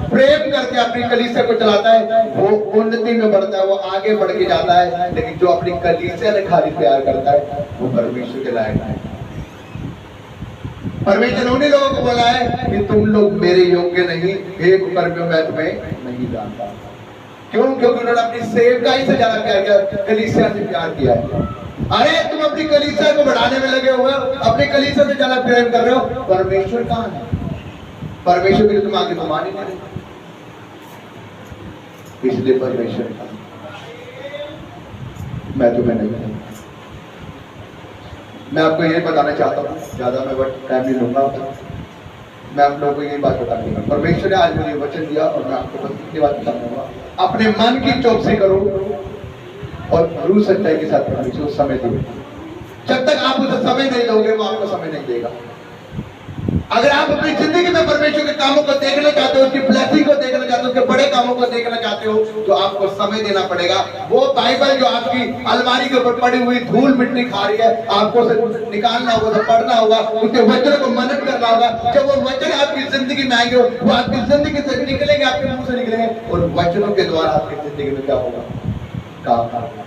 प्रेम करके अपनी कलीसिया को चलाता है वो उन्नति में बढ़ता है, वो आगे बढ़ के जाता है। लेकिन जो अपनी कलीसिया से खाली प्यार करता है वो परमेश्वर के लायक है। परमेश्वर ने उन्हीं लोगों को बोला है कि तुम लोग मेरे योग्य नहीं, हे कुकर्मियों मैं तुम्हें नहीं जानता। क्यों? क्योंकि उन्होंने अपनी सेवकाई से ज्यादा प्यार किया, कलीसिया से प्यार किया है। अरे तुम अपनी कलीसिया को बढ़ाने में लगे हुए हो, अपनी कलीसिया से ज्यादा प्रेम कर रहे हो, परमेश्वर कहाँ है? परमेश्वर के लिए तुम आगे कमा नहीं करें, इसलिए परमेश्वर का मैं तुम्हें नहीं जानता। मैं आपको ये बताना चाहता हूँ, ज्यादा मैं टाइम नहीं लूंगा, मैं आप लोगों को ये बात बता दूंगा। परमेश्वर ने आज मुझे वचन दिया और मैं आपको बस इतनी बात बताऊंगा, अपने मन की चौकसी करो और रूह सच्चाई के साथ परमेश्वर को समय दो। जब तक आप उसे समय नहीं दोगे वो आपको समय नहीं देगा। अगर आप अपनी जिंदगी में परमेश्वर के कामों को देखना चाहते हो, उसकी ब्लेसिंग को देखना चाहते हो, उसके बड़े कामों को देखना चाहते हो, तो आपको समय देना पड़ेगा। वो बाइबल जो आपकी अलमारी के ऊपर पड़ी हुई धूल मिट्टी खा रही है, आपको उसे निकालना होगा, उसे पढ़ना होगा, उसके वचन को मनन करना होगा। जब वो वचन आपकी जिंदगी में आएंगे, वो आपकी जिंदगी से निकलेंगे, आपके मुंह से निकलेंगे, और वचनों के द्वारा आपकी जिंदगी में क्या होगा? काम होगा।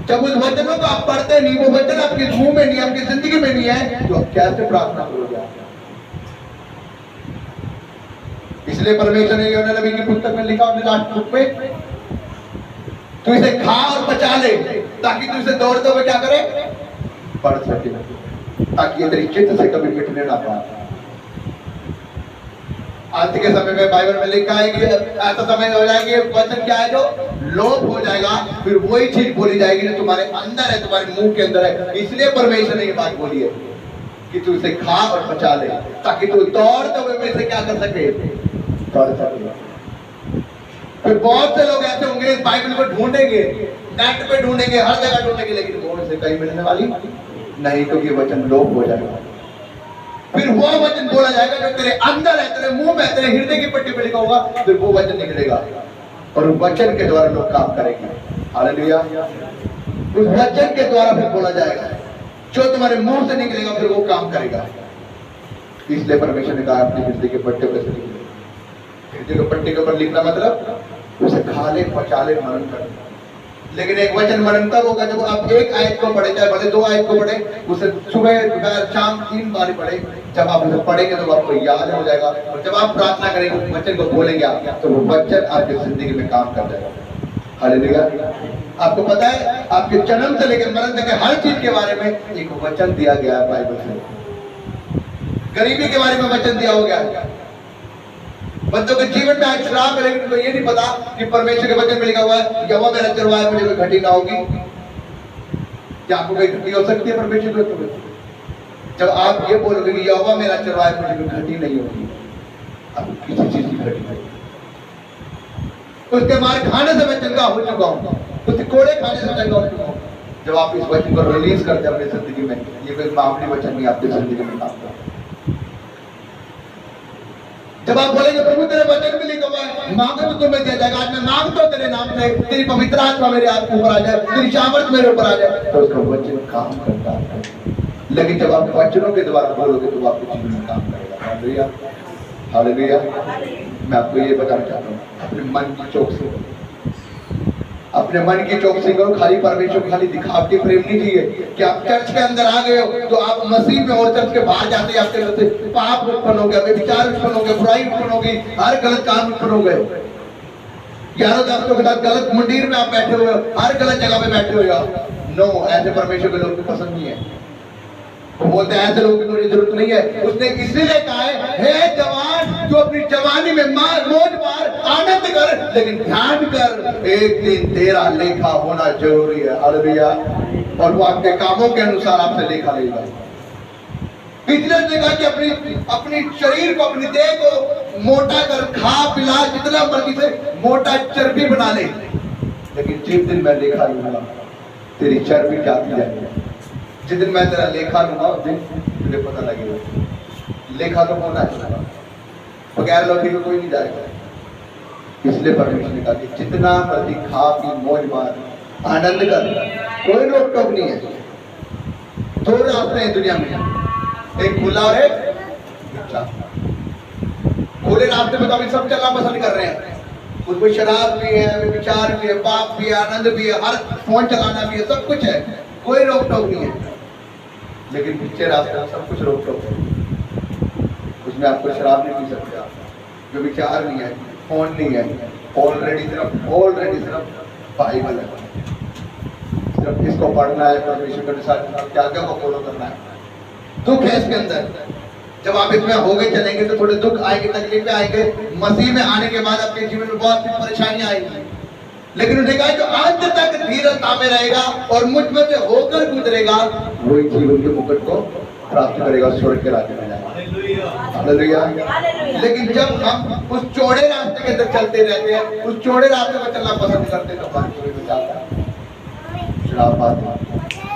जब उस वचनों को आप पढ़ते नहीं, वो वचन आपके मुंह में नहीं, आपकी जिंदगी में नहीं है, तो आप कैसे प्रार्थना करोगे? इसलिए परमेश्वर ने योना नबी की पुस्तक में लिखा, अपने लास्ट बुक में, तू इसे खा और पचा ले ताकि तू इसे दौड़ते हुए क्या करे? पढ़ सके, ताकि ये तेरी चित्त से कभी मिटने ना पाए। आज के समय में बाइबल में लिखा है कि ऐसा समय हो जाएगा, वचन क्या है जो लोप हो जाएगा, फिर वही चीज बोली जाएगी जो तुम्हारे अंदर है, तुम्हारे मुंह के अंदर है। इसलिए परमेश्वर ने ये बात बोली है कि तू इसे खा और पचा ले ताकि तू दौड़ते हुए में इसे क्या कर सके? पढ़ सके। फिर बहुत से लोग ऐसे होंगे इस बाइबल को ढूंढेंगे, नेट पे ढूंढेंगे, हर जगह ढूंढेंगे, लेकिन वो इसे कहीं मिलने वाली नहीं, क्योंकि वचन लोप हो जाएगा। फिर वो वचन बोला जाएगा जो तेरे अंदर है, तेरे मुंह में, तेरे हृदय की पट्टी पे लिखा होगा, फिर वो वचन निकलेगा और वचन के द्वारा लोग काम करेंगे। हालेलुया। उस वचन के द्वारा फिर बोला जाएगा, जो तुम्हारे मुंह से निकलेगा फिर वो काम करेगा। इसलिए परमेश्वर ने कहा अपनी हृदय के पट्टे पर से लिख। हृदय के पट्टे के ऊपर लिखना मतलब उसे खा ले, पचा ले, मनन कर। लेकिन एक वचन मनन तब होगा जब आप एक आयत को पढ़े, चाहे भले 2 आयत को पढ़े, उसे सुबह दोपहर शाम 3 बार पढ़े। जब आप उसे पढ़ेंगे तो आपको याद हो जाएगा, और जब आप प्रार्थना करेंगे, वचन को बोलेंगे आप, तो वो वचन आपकी जिंदगी में काम कर जाएगा। हालेलुया। आपको पता है, आपके जन्म से लेकर मरण तक हर चीज के बारे में एक वचन दिया गया है बाइबल से। गरीबी के बारे में वचन दिया हो गया। बच्चों के जीवन में आज श्राप है, लेकिन उनको ये नहीं पता कि परमेश्वर के वचन में लिखा हुआ है, यहोवा मेरा चरवाहा है, मुझे कोई घटी ना होगी। क्या आपको कोई घटी हो सकती है परमेश्वर के वचन में? जब आप ये बोलोगे कि यहोवा मेरा चरवाहा है, मुझे कोई घटी नहीं होगी, आपको किसी चीज की घटी नहीं। उसके मार खाने से मैं चंगा हो चुका हूँ, उसके कोड़े खाने से चंगा हो चुका हूँ। जब आप इस वचन को रिलीज करते हैं अपनी जिंदगी में, ये कोई मामूली वचन नहीं, आपकी जिंदगी में काम करता है। जब आप बोलेंगे प्रभु तेरे वचन में लिखा हुआ है, मांगो तो तुम्हें दिया जाएगा, आज मैं मांगता हूं तेरे नाम से, तेरी पवित्र आत्मा मेरे आप ऊपर आ जाए, तेरी सामर्थ मेरे ऊपर आ जाए, तो उसका वचन काम करता है। लेकिन जब आप वचनों के द्वारा बोलोगे तो आपके जीवन में काम करेगा। Hallelujah, hallelujah. मैं आपको ये बताना चाहता हूँ, अपने मन की चौकसी, अपने मन की चौकसी करो। खाली परमेश्वर को खाली दिखावटी प्रेम नहीं चाहिए कि आप चर्च के अंदर आ गए हो तो आप मसीह में, और चर्च के बाहर जाते ही आपके अंदर से पाप उत्पन्न हो गया, विचार उत्पन्न हो गया, बुराई उत्पन्न हो गई, हर गलत काम उत्पन्न हो गए, यारों दोस्तों के साथ गलत मंदिर में आप बैठे हुए हो, हर गलत जगह पे बैठे हुए हो। नो, ऐसे परमेश्वर के लोग को पसंद नहीं है। वो बोलते हैं ऐसे लोगों की कोई जरूरत नहीं है। उसने इसीलिए कहा है, हे जवान, जो अपनी जवानी में मौज मार, आनंद कर, लेकिन ध्यान कर, एक दिन तेरा लेखा होना जरूरी है। हालेलुया। और वो आपके कामों के अनुसार आपसे लेखा लेगा। इसलिए उसने कहा कि अपनी शरीर को, अपनी देह को मोटा कर, खा पिला, जितना मर्जी से मोटा चर्बी बना ले, लेकिन जिस दिन मैं लेखा लूंगा तेरी चर्बी जाती जाएगी। जिस दिन मैं तेरा लेखा लूंगा उस दिन तुझे पता लगेगा। लेखा तो होना है, बगैर लौटी को कोई नहीं जाएगा। इसलिए परमेश्वर ने कहा कि जितना मर्जी खा पी, मौज मार, आनंद कर, कोई रोक टोक नहीं है। दो रास्ते हैं दुनिया में, एक खुला और एक अच्छा। खुले रास्ते में तो अभी सब चलना पसंद कर रहे हैं, उसमें शराब भी है, विचार भी है, पाप भी है, आनंद भी है, हर फोन चलाना भी है, सब कुछ है, कोई रोक टोक नहीं है। लेकिन पीछे रास्ते में सब कुछ रोक टोक है। उसमें आपको शराब नहीं पी सकते, आप जो विचार नहीं है, फोन नहीं है, ऑलरेडी सिर्फ बाइबल है, सिर्फ इसको पढ़ना है, परमेश्वर के अनुसार क्या क्या को फॉलो करना है। दुख है इसके अंदर। जब आप इसमें हो गए चलेंगे तो थोड़े दुख आएंगे, तकलीफें आएंगे। मसीह में आने के बाद आपके जीवन में बहुत सी परेशानियां आएंगी, लेकिन उन्हें कहा जो अंत तक धीरजता में रहेगा और मुझ में से होकर गुजरेगा, वही जीवन के मुकुट को प्राप्त करेगा, स्वर्ग के राज्य में जाएगा। हालेलुया। लेकिन जब हम उस चौड़े रास्ते के अंदर चलते रहते हैं, उस चौड़े रास्ते पर चलना पसंद करते हैं, तो हमारे जीवन में जाता है। खा पाते।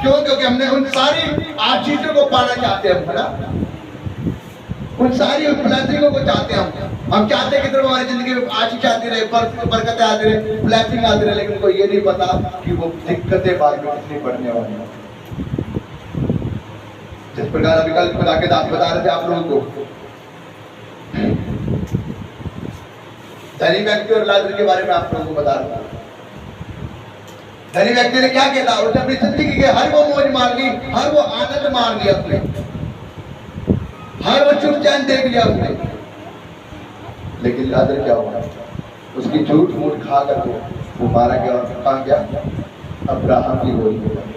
क्यों? क्योंकि हमने उन सारी आशीषों को पाना चाहते हैं, है ना? उन सारी ब्लेसिंगों को चाहते हैं हम चाहते हैं कि तरफ हमारी जिंदगी में आशीष आती रहे, बरकतें आती रहे, ब्लेसिंग आती रहे, लेकिन कोई ये नहीं पता कि वो दिक्कतें बाद में कितनी बढ़ने वाली हैं। जिस प्रकार अभी कल खुदा के दास बता रहे थे आप लोगों को, धनी व्यक्ति और लाजर के बारे में आप लोगों को बता रहा था। धनी व्यक्ति ने क्या किया? उसने अपनी जिंदगी के हर वो मौज मार ली, हर वो आनंद मार लिया उसने, हर वो चुप चैन देख लिया उसने। लेकिन लाजर क्या हुआ? उसकी झूठ मूठ खा कर वो मारा गया और कहाँ गया? अब्राहम की गोद में।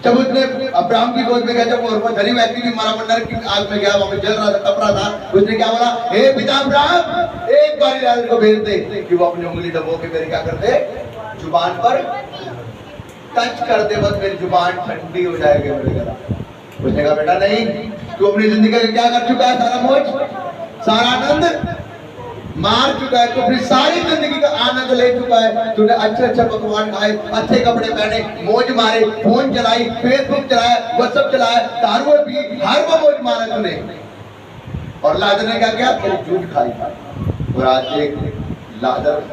जब उसने अब्राहम की गोद में गया, जब वो धनी व्यक्ति भी मारा मंडर की आग में गया, वहां पे जल रहा था, तप रहा था, उसने क्या बोला? हे पिता अब्राहम, एक बार लाजर को भेज दे कि वो अपनी उंगली दबो के मेरे क्या कर दे, जुबान पर टच कर दे, बस मेरी जुबान ठंडी हो जाएगी मेरे गला। उसने कहा बेटा नहीं, तू अपनी जिंदगी का क्या कर चुका है? सारा मौज, सारा आनंद मार चुका है, तू अपनी सारी जिंदगी का आनंद ले चुका है। तूने अच्छे अच्छे पकवान खाए, अच्छे कपड़े पहने, मौज मारे, फोन चलाई, फेसबुक चलाया, व्हाट्सएप चलाया, दारू पी, हर वो मौज मारा तूने। और लाजर ने क्या किया? तेरी झूठ खाई। और आज एक लाजर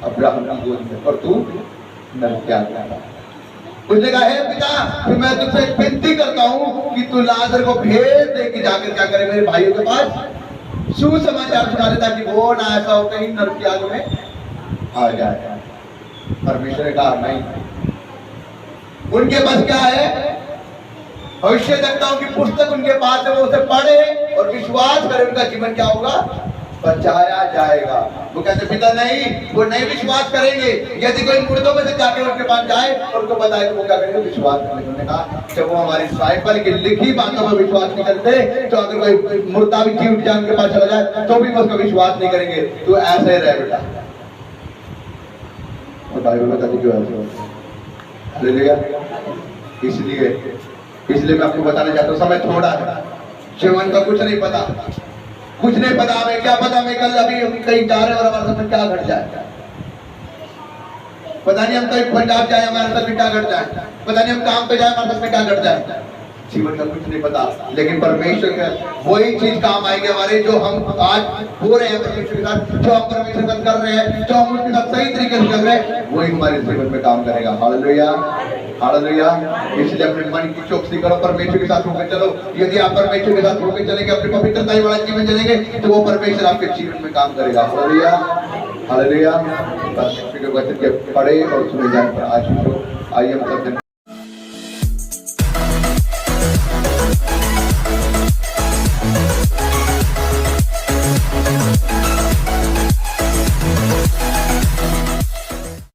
अब्राहम की गोद में, और तू नरक्याग में। उसने कहा हे पिता, फिर मैं तुझसे विनती करता हूँ कि तू लाजर को भेज दे कि जाकर क्या करे, मेरे भाइयों के पास सुसमाचार सुना दे, ताकि वो ना ऐसा हो कहीं नरक्याग में आ जाए। परमेश्वर ने कहा नहीं, उनके पास क्या है? भविष्यद्वक्ताओं की पुस्तक उनके पास है, वो उसे पढ़े और विश्वास करे, उनका जीवन क्या होगा? बचाया जाएगा। वो कहते पिता नहीं, वो नहीं विश्वास करेंगे। यदि कोई मुर्दों में से जाके उनके पास जाए और उनको बताए तो वो क्या करेंगे? विश्वास करेंगे। उन्होंने कहा जब वो हमारी बाइबल की लिखी बातों पर विश्वास नहीं करते, तो अगर कोई मुर्दा भी जी उठ जाए उनके पास चला जाए तो भी उसका विश्वास नहीं करेंगे। तो ऐसे ही रहे बेटा। और बाइबल बताती क्यों ऐसे? हालेलुया। इसलिए मैं आपको बताना चाहता हूँ, समय थोड़ा है, जीवन का कुछ नहीं पता, कुछ नहीं पता। हमें क्या पता, मैं कल अभी कहीं जा रहे हैं और हमारे साथ में क्या घट जाए, पता नहीं। हम कहीं पंजाब जाए, हमारे साथ में क्या घट जाए, पता नहीं। हम काम पे जाए, हमारे साथ में क्या घट जाए, जीवन का कुछ नहीं पता। लेकिन परमेश्वर का वही चीज काम आएगी हमारे, जो हम आज हो रहे हैं परमेश्वर के साथ, जो हम परमेश्वर के साथ कर रहे हैं, जो हम उसके साथ सही तरीके से कर रहे हैं, वही हमारे जीवन में काम करेगा। Hallelujah, hallelujah. इसलिए अपने मन की चौकसी करो, परमेश्वर के साथ होकर चलो। यदि आप परमेश्वर के साथ होकर चलेंगे, अपनी पवित्रता वाला जीवन चलेंगे, तो वो परमेश्वर आपके जीवन में काम करेगा। Hallelujah, hallelujah. परमेश्वर के वचन के पढ़े और सुने जाने पर आशीष हो। आइए हम सब